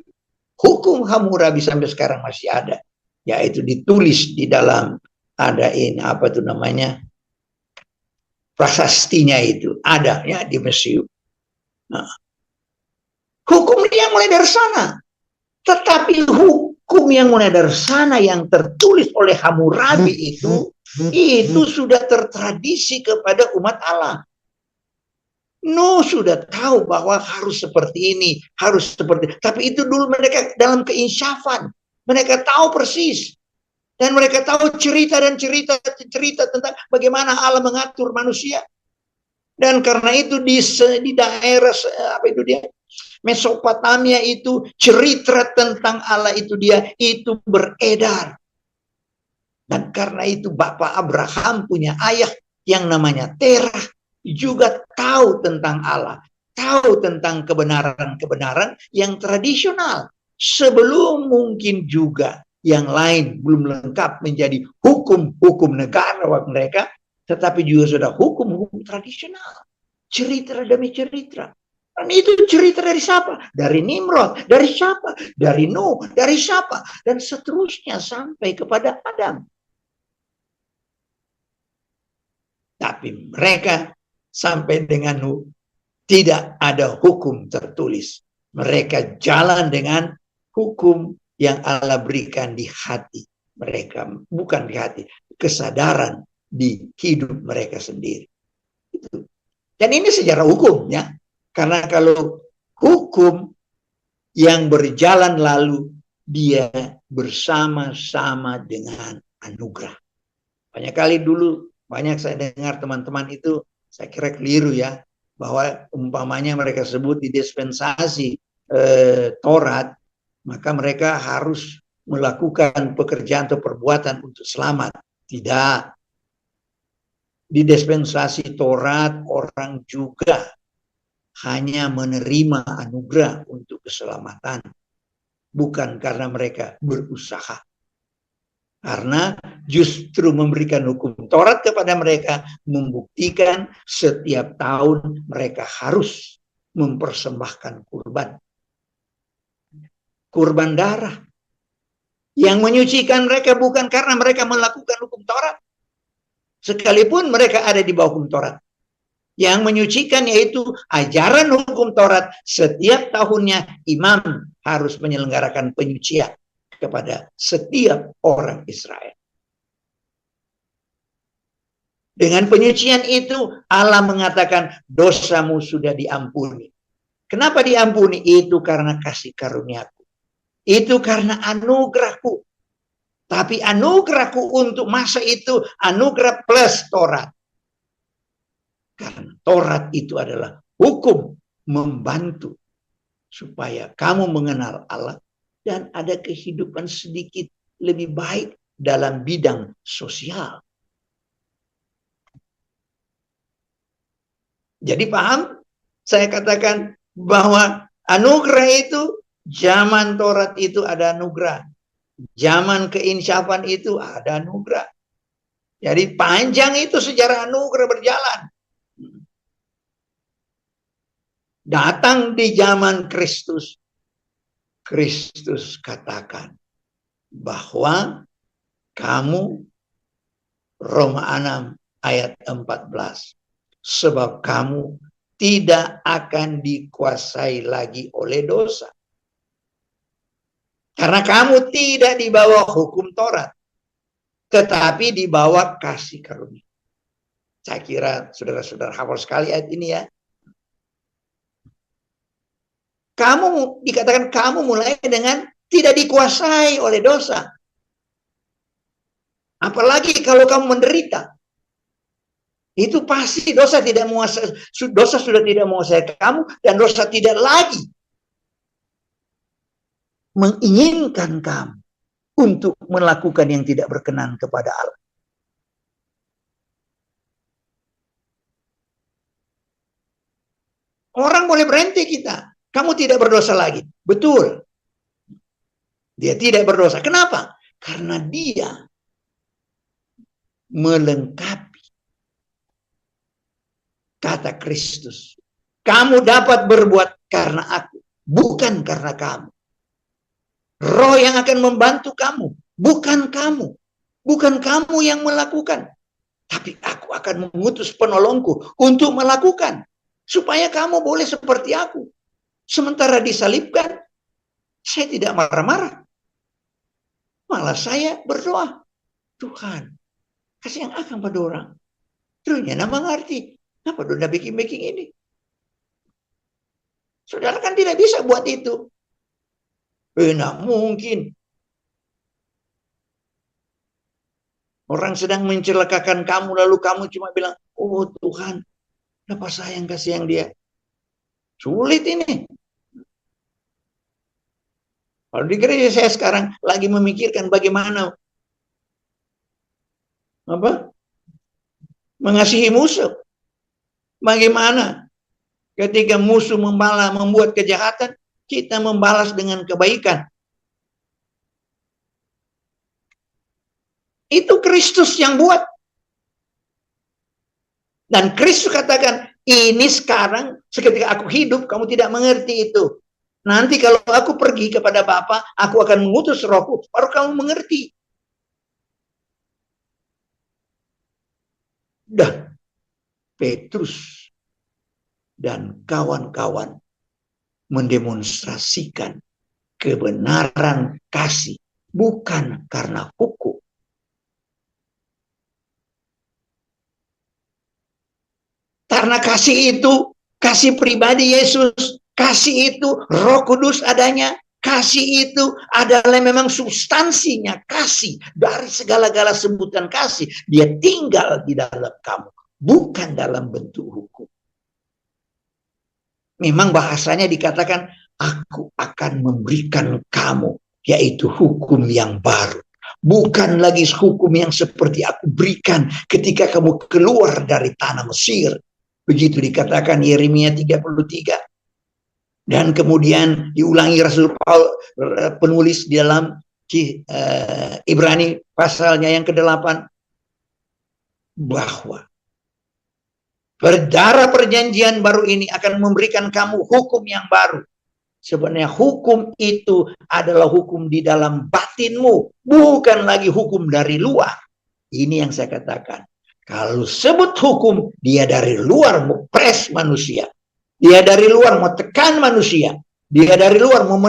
Hukum Hammurabi sampai sekarang masih ada, yaitu ditulis di dalam ada ini apa itu namanya, prasastinya itu ada ya di Mesir. Nah, hukum yang mulai dari sana, tetapi hukum yang mulai dari sana yang tertulis oleh Hammurabi itu sudah tertradisi kepada umat Allah. Nuh sudah tahu bahwa harus seperti ini, harus seperti ini. Tapi itu dulu mereka dalam keinsyafan. Mereka tahu persis. Dan mereka tahu cerita tentang bagaimana Allah mengatur manusia. Dan karena itu di daerah apa itu dia? Mesopotamia itu cerita tentang Allah itu beredar. Dan karena itu Bapak Abraham punya ayah yang namanya Terah, juga tahu tentang Allah, tahu tentang kebenaran-kebenaran yang tradisional. Sebelum mungkin juga yang lain belum lengkap menjadi hukum-hukum negara waktu mereka, tetapi juga sudah hukum-hukum tradisional. Cerita demi cerita. Dan itu cerita dari siapa? Dari Nimrod. Dari siapa? Dari Nuh. Dari siapa? Dan seterusnya sampai kepada Adam. Tapi mereka sampai dengan Nuh tidak ada hukum tertulis. Mereka jalan dengan hukum yang Allah berikan di hati mereka. Bukan di hati, kesadaran di hidup mereka sendiri. Dan ini sejarah hukumnya. Karena kalau hukum yang berjalan lalu, dia bersama-sama dengan anugerah. Banyak kali dulu, banyak saya dengar teman-teman itu, saya kira keliru ya, bahwa umpamanya mereka sebut di dispensasi Taurat, maka mereka harus melakukan pekerjaan atau perbuatan untuk selamat. Tidak. Di dispensasi Taurat orang juga hanya menerima anugerah untuk keselamatan. Bukan karena mereka berusaha. Karena justru memberikan hukum Taurat kepada mereka membuktikan setiap tahun mereka harus mempersembahkan kurban. Kurban darah. Yang menyucikan mereka bukan karena mereka melakukan hukum Taurat. Sekalipun mereka ada di bawah hukum Taurat. Yang menyucikan yaitu ajaran hukum Taurat. Setiap tahunnya imam harus menyelenggarakan penyucian kepada setiap orang Israel. Dengan penyucian itu Allah mengatakan dosamu sudah diampuni. Kenapa diampuni? Itu karena kasih karuniaku. Itu karena anugerahku. Tapi anugerahku untuk masa itu anugerah plus Taurat. Karena Taurat itu adalah hukum membantu supaya kamu mengenal Allah dan ada kehidupan sedikit lebih baik dalam bidang sosial. Jadi paham? Saya katakan bahwa anugerah itu, zaman Taurat itu ada anugerah. Zaman keinsyafan itu ada anugerah. Jadi panjang itu sejarah anugerah berjalan. Datang di zaman Kristus. Kristus katakan bahwa kamu, Roma 6 ayat 14. sebab kamu tidak akan dikuasai lagi oleh dosa. Karena kamu tidak di bawah hukum Taurat, tetapi di bawah kasih karunia. Saya kira saudara-saudara hafal sekali ayat ini ya. Kamu dikatakan kamu mulai dengan tidak dikuasai oleh dosa. Apalagi kalau kamu menderita. Itu pasti dosa tidak menguasai, dosa sudah tidak menguasai kamu, dan dosa tidak lagi menginginkan kamu untuk melakukan yang tidak berkenan kepada Allah. Orang boleh berhenti kita. Kamu tidak berdosa lagi. Betul. Dia tidak berdosa. Kenapa? Karena dia melengkapi kata Kristus. Kamu dapat berbuat karena aku, bukan karena kamu. Roh yang akan membantu kamu, bukan kamu. Bukan kamu yang melakukan. Tapi aku akan mengutus penolongku untuk melakukan. Supaya kamu boleh seperti aku. Sementara disalibkan, saya tidak marah-marah. Malah saya berdoa. Tuhan, kasih yang akan pada orang. Terus nama ngerti. Kenapa udah bikin-bikin ini? Saudara kan tidak bisa buat itu. Nah mungkin. Orang sedang mencelakakan kamu, lalu kamu cuma bilang, oh Tuhan, kenapa sayang kasihan dia? Sulit ini. Kalau di gereja saya sekarang lagi memikirkan bagaimana mengasihi musuh. Bagaimana ketika musuh membuat kejahatan, kita membalas dengan kebaikan. Itu Kristus yang buat. Dan Kristus katakan, ini sekarang seketika aku hidup, kamu tidak mengerti itu. Nanti kalau aku pergi kepada Bapa, aku akan mengutus Rohku, baru kamu mengerti. Dan Petrus dan kawan-kawan mendemonstrasikan kebenaran kasih, bukan karena hukum. Karena kasih itu, kasih pribadi Yesus, kasih itu Roh Kudus adanya, kasih itu adalah memang substansinya kasih. Dari segala-gala sebutan kasih, dia tinggal di dalam kamu, bukan dalam bentuk hukum. Memang bahasanya dikatakan, aku akan memberikan kamu, yaitu hukum yang baru. Bukan lagi hukum yang seperti aku berikan ketika kamu keluar dari tanah Mesir. Begitu dikatakan Yeremia 33. Dan kemudian diulangi Rasul Paul, penulis di dalam Ibrani pasalnya yang ke-8. Bahwa darah perjanjian baru ini akan memberikan kamu hukum yang baru. Sebenarnya hukum itu adalah hukum di dalam batinmu, bukan lagi hukum dari luar. Ini yang saya katakan. Kalau sebut hukum, dia dari luar mau pres manusia. Dia dari luar mau tekan manusia. Dia dari luar mau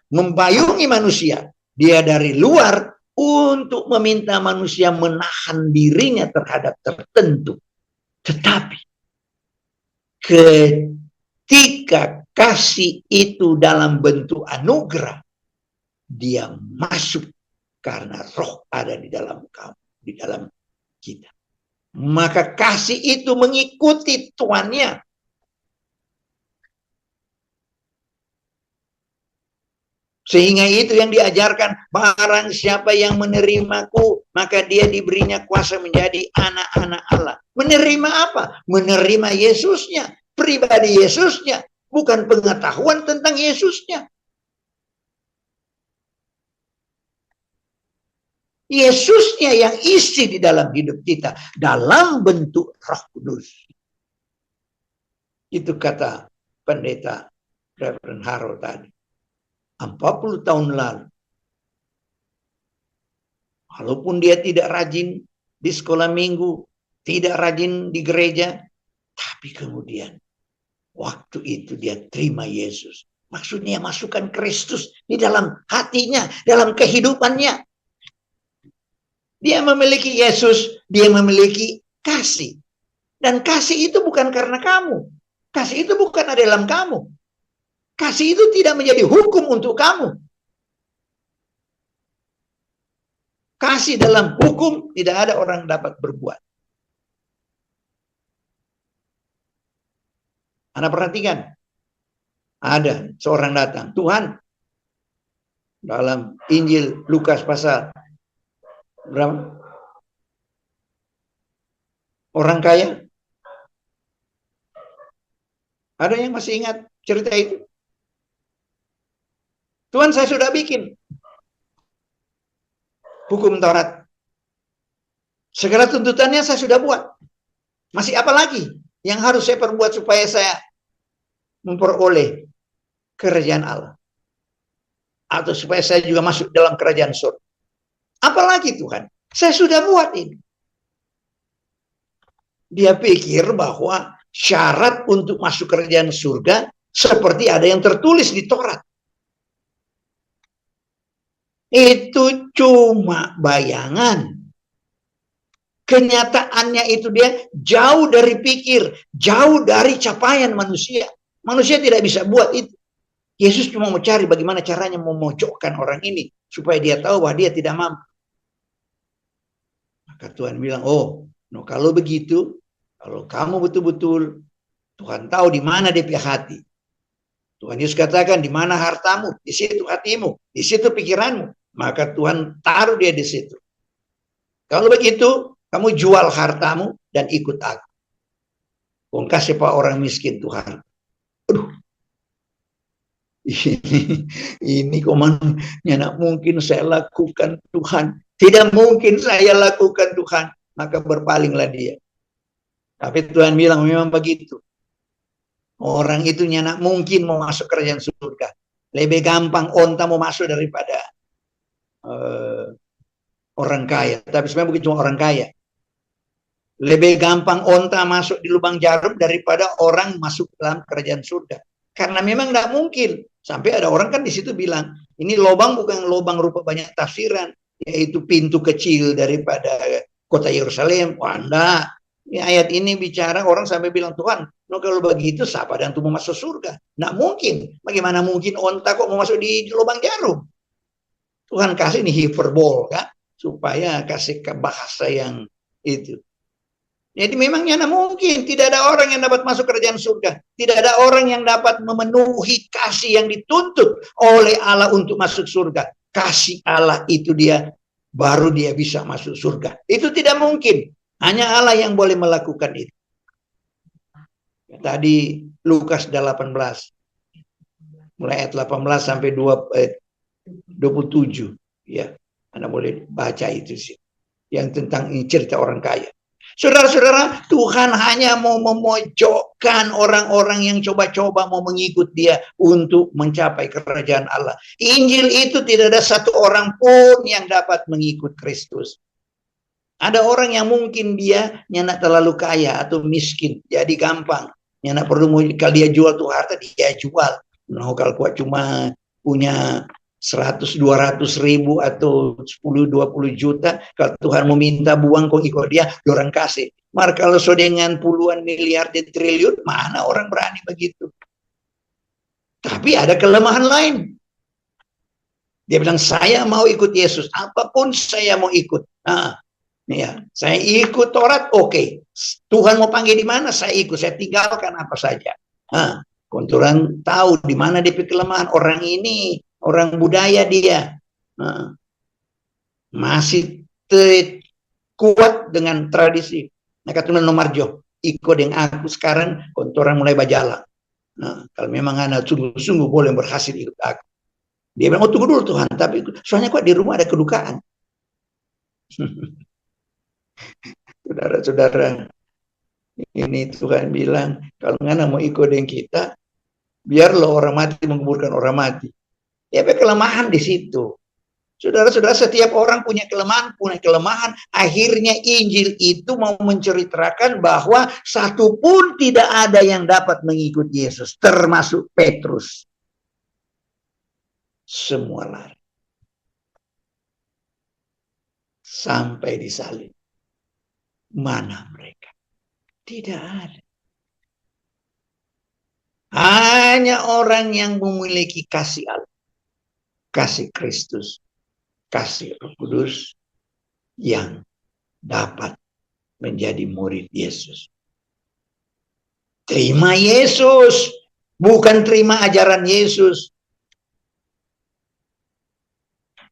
membayungi manusia. Dia dari luar untuk meminta manusia menahan dirinya terhadap tertentu. Tetapi ketika kasih itu dalam bentuk anugerah, dia masuk karena Roh ada di dalam kamu, di dalam kita. Maka kasih itu mengikuti tuannya. Sehingga itu yang diajarkan, barang siapa yang menerimaku, maka dia diberinya kuasa menjadi anak-anak Allah. Menerima apa? Menerima Yesusnya, pribadi Yesusnya, bukan pengetahuan tentang Yesusnya. Yesusnya yang isi di dalam hidup kita, dalam bentuk Roh Kudus. Itu kata pendeta Reverend Harold tadi. 40 tahun lalu. Walaupun dia tidak rajin di sekolah minggu, tidak rajin di gereja, Tapi kemudian waktu itu dia terima Yesus. Maksudnya masukkan Kristus di dalam hatinya, dalam kehidupannya. Dia memiliki Yesus, dia memiliki kasih. Dan kasih itu bukan karena kamu. Kasih itu bukan ada dalam kamu. Kasih itu tidak menjadi hukum untuk kamu. Kasih dalam hukum tidak ada orang dapat berbuat. Anda perhatikan. Ada seorang datang, Tuhan, dalam Injil Lukas pasal berapa? Orang kaya. Ada yang masih ingat cerita itu? Tuhan, saya sudah bikin hukum Taurat. Segala tuntutannya saya sudah buat. Masih apa lagi yang harus saya perbuat supaya saya memperoleh kerajaan Allah? Atau supaya saya juga masuk dalam kerajaan surga? Apalagi Tuhan? Saya sudah buat ini. Dia pikir bahwa syarat untuk masuk kerajaan surga seperti ada yang tertulis di Taurat. Itu cuma bayangan. Kenyataannya itu dia jauh dari pikir, jauh dari capaian manusia. Manusia tidak bisa buat itu. Yesus cuma mau cari bagaimana caranya memojokkan orang ini supaya dia tahu bahwa dia tidak mampu. Maka Tuhan bilang, oh, no, kalau begitu, kalau kamu betul-betul Tuhan tahu di mana dia punya hati. Tuhan Yesus katakan, di mana hartamu, di situ hatimu, di situ pikiranmu. Maka Tuhan taruh dia di situ. Kalau begitu, kamu jual hartamu dan ikut aku. Kau kasih pak orang miskin Tuhan. Aduh. Ini komannya mungkin saya lakukan Tuhan. Tidak mungkin saya lakukan Tuhan. Maka berpalinglah dia. Tapi Tuhan bilang memang begitu. Orang itu nyanak mungkin mau masuk kerajaan surga. Lebih gampang onta mau masuk daripada orang kaya. Tapi sebenarnya bukan cuma orang kaya. Lebih gampang onta masuk di lubang jarum daripada orang masuk dalam kerajaan surga. Karena memang tidak mungkin. Sampai ada orang kan di situ bilang, ini lubang bukan lubang rupa banyak tafsiran, yaitu pintu kecil daripada kota Yerusalem. Wah, enggak. Ini ayat ini bicara orang sampai bilang, Tuhan, no, kalau begitu siapa dan tuh mau masuk surga? Nggak mungkin. Bagaimana mungkin onta kok mau masuk di lubang jarum? Tuhan kasih ini hiperbol kan, supaya kasih ke bahasa yang itu. Jadi memangnya nggak mungkin, tidak ada orang yang dapat masuk kerajaan surga. Tidak ada orang yang dapat memenuhi kasih yang dituntut oleh Allah untuk masuk surga. Kasih Allah itu dia, baru dia bisa masuk surga. Itu tidak mungkin. Hanya Allah yang boleh melakukan itu. Tadi Lukas 18. Mulai ayat 18 sampai 27. Ya, Anda boleh baca itu sih. Yang tentang ini cerita orang kaya. Saudara-saudara, Tuhan hanya mau memojokkan orang-orang yang coba-coba mau mengikut dia untuk mencapai kerajaan Allah. Injil itu tidak ada satu orang pun yang dapat mengikut Kristus. Ada orang yang mungkin dia nyanak terlalu kaya atau miskin, jadi gampang. Nyanak perlu kalau dia jual tuh harta, dia jual. Nah, kalau kuat cuma punya 100-200 ribu atau 10-20 juta, kalau Tuhan meminta buang kok ikut dia, orang kasih. Maka kalau so dengan puluhan miliar dan triliun, mana orang berani begitu? Tapi ada kelemahan lain. Dia bilang, saya mau ikut Yesus, apapun saya mau ikut. Nah, ya, saya ikut Taurat, oke. Tuhan mau panggil di mana, saya ikut. Saya tinggalkan apa saja. Nah, Tuhan tahu di mana dia kelemahan orang ini. Orang budaya dia masih kuat dengan tradisi. Nah, kata nomor jo, ikut dengan aku sekarang, kontoran mulai berjalan. Nah, kalau memang anak sungguh-sungguh boleh berhasil ikut aku. Dia bilang, oh tunggu dulu Tuhan, tapi soalnya kok di rumah ada kedukaan. Saudara-saudara, ini Tuhan bilang, kalau anak mau ikut dengan kita, biarlah orang mati menguburkan orang mati. Ya, kelemahan di situ. Saudara-saudara, setiap orang punya kelemahan. Akhirnya Injil itu mau menceritakan bahwa satu pun tidak ada yang dapat mengikuti Yesus, termasuk Petrus. Semua lari. Sampai disalib. Mana mereka? Tidak ada. Hanya orang yang memiliki kasih Allah, kasih Kristus, kasih Roh Kudus yang dapat menjadi murid Yesus. Terima Yesus, bukan terima ajaran Yesus.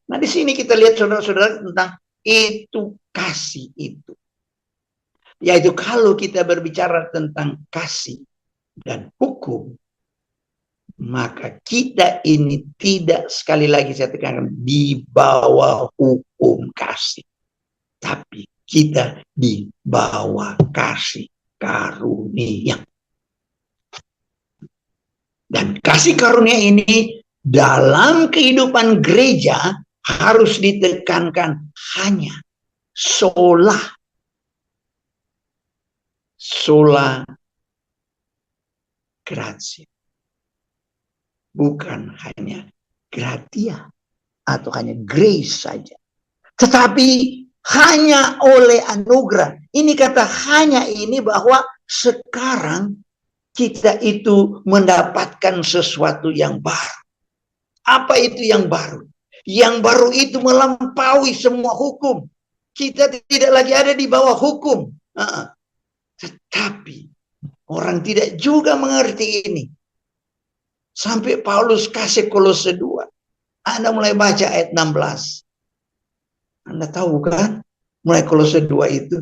Nah, di sini kita lihat saudara-saudara tentang itu kasih itu. Yaitu kalau kita berbicara tentang kasih dan hukum, maka kita ini tidak, sekali lagi saya tekankan, di bawah hukum kasih. Tapi kita di bawah kasih karunia. Dan kasih karunia ini dalam kehidupan gereja harus ditekankan hanya sola gratia. Bukan hanya gratia atau hanya grace saja. Tetapi hanya oleh anugerah. Ini kata hanya ini bahwa sekarang kita itu mendapatkan sesuatu yang baru. Apa itu yang baru? Yang baru itu melampaui semua hukum. Kita tidak lagi ada di bawah hukum. Tetapi orang tidak juga mengerti ini. Sampai Paulus kasih Kolose 2. Anda mulai baca ayat 16. Anda tahu kan? Mulai Kolose 2 itu.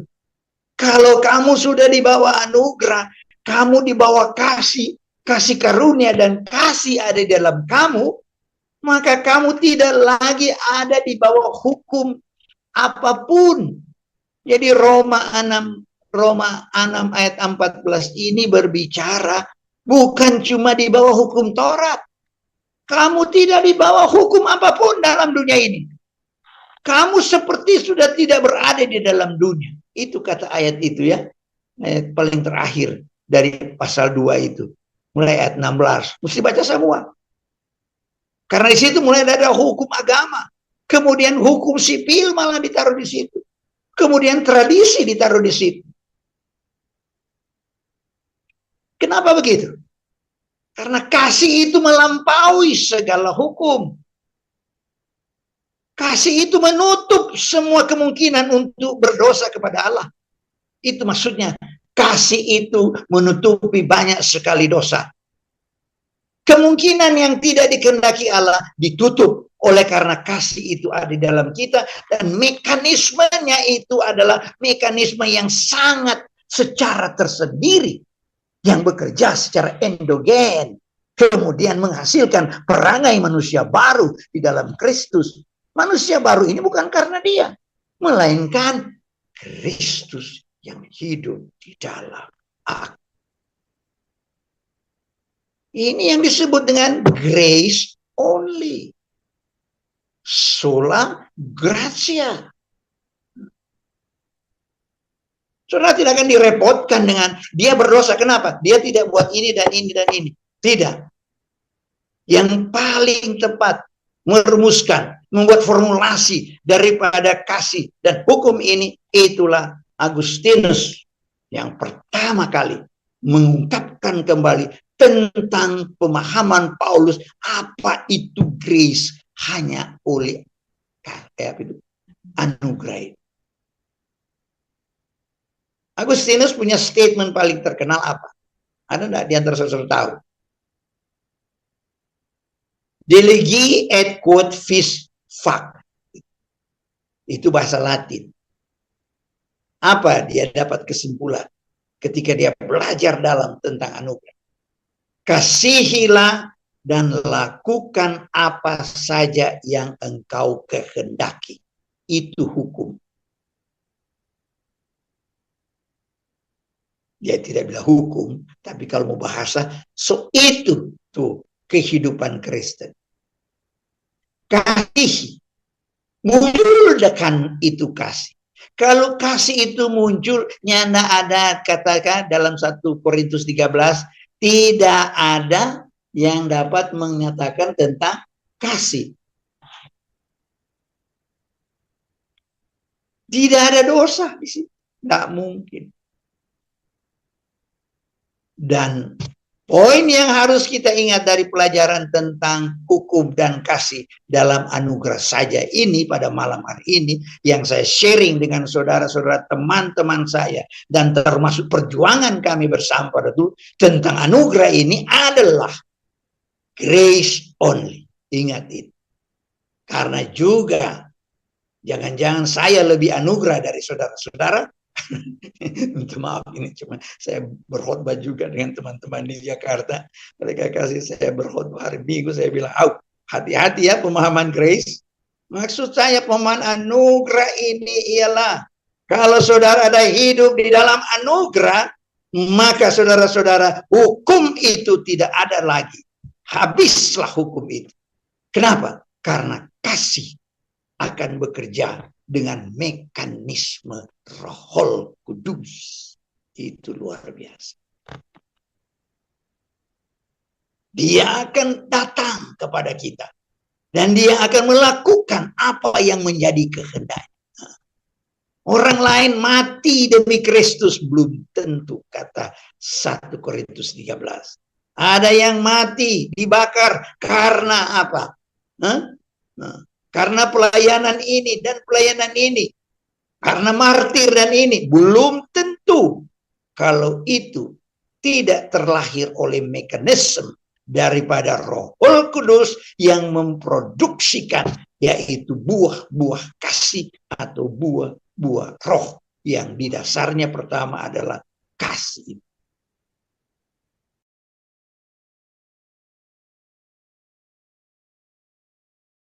Kalau kamu sudah dibawa anugerah, kamu dibawa kasih karunia dan kasih ada di dalam kamu, maka kamu tidak lagi ada di bawah hukum apapun. Jadi Roma 6 ayat 14 ini berbicara bukan cuma di bawah hukum Taurat. Kamu tidak di bawah hukum apapun dalam dunia ini. Kamu seperti sudah tidak berada di dalam dunia. Itu kata ayat itu ya. Ayat paling terakhir dari pasal 2 itu. Mulai ayat 16. Mesti baca semua. Karena di situ mulai ada hukum agama. Kemudian hukum sipil malah ditaruh di situ. Kemudian tradisi ditaruh di situ. Kenapa begitu? Karena kasih itu melampaui segala hukum. Kasih itu menutup semua kemungkinan untuk berdosa kepada Allah. Itu maksudnya. Kasih itu menutupi banyak sekali dosa. Kemungkinan yang tidak dikehendaki Allah ditutup oleh karena kasih itu ada di dalam kita. Dan mekanismenya itu adalah mekanisme yang sangat secara tersendiri. Yang bekerja secara endogen. Kemudian menghasilkan perangai manusia baru di dalam Kristus. Manusia baru ini bukan karena dia. Melainkan Kristus yang hidup di dalam aku. Ini yang disebut dengan grace only. Sola gratia. Saudara tidak akan direpotkan dengan dia berdosa. Kenapa? Dia tidak buat ini dan ini dan ini. Tidak. Yang paling tepat merumuskan, membuat formulasi daripada kasih dan hukum ini, itulah Agustinus yang pertama kali mengungkapkan kembali tentang pemahaman Paulus apa itu grace hanya oleh anugerah. Agustinus punya statement paling terkenal apa? Ada enggak di antara saudara tahu? Delegi et quod vis fac. Itu bahasa Latin. Apa dia dapat kesimpulan ketika dia belajar dalam tentang anugerah? Kasihilah dan lakukan apa saja yang engkau kehendaki. Itu hukum. Dia tidak bilang hukum, tapi kalau mau bahasa, so itu tuh kehidupan Kristen. Kasih Muncul itu kasih. Kalau kasih itu muncul, nyanda ada, katakan dalam 1 Korintus 13, tidak ada yang dapat mengatakan tentang kasih. Tidak ada dosa di situ. Tidak mungkin. Dan poin yang harus kita ingat dari pelajaran tentang hukum dan kasih dalam anugerah saja ini pada malam hari ini, yang saya sharing dengan saudara-saudara, teman-teman saya, dan termasuk perjuangan kami bersama pada itu tentang anugerah ini adalah grace only. Ingat itu. Karena juga jangan-jangan saya lebih anugerah dari saudara-saudara. Minta maaf, ini cuma saya berkhotbah juga dengan teman-teman di Jakarta. Mereka kasih saya berkhotbah hari Minggu, saya bilang, hati-hati ya pemahaman grace. Maksud saya pemahaman anugerah ini ialah kalau saudara ada hidup di dalam anugerah, maka saudara-saudara, hukum itu tidak ada lagi. Habislah hukum itu. Kenapa? Karena kasih akan bekerja dengan mekanisme Roh Kudus. Itu luar biasa. Dia akan datang kepada kita. Dan dia akan melakukan apa yang menjadi kehendaknya. Orang lain mati demi Kristus belum tentu, kata 1 Korintus 13. Ada yang mati, dibakar karena apa? Karena pelayanan ini dan pelayanan ini. Karena martir dan ini. Belum tentu kalau itu tidak terlahir oleh mekanisme daripada Roh Kudus yang memproduksikan, yaitu buah-buah kasih atau buah-buah roh yang di dasarnya pertama adalah kasih.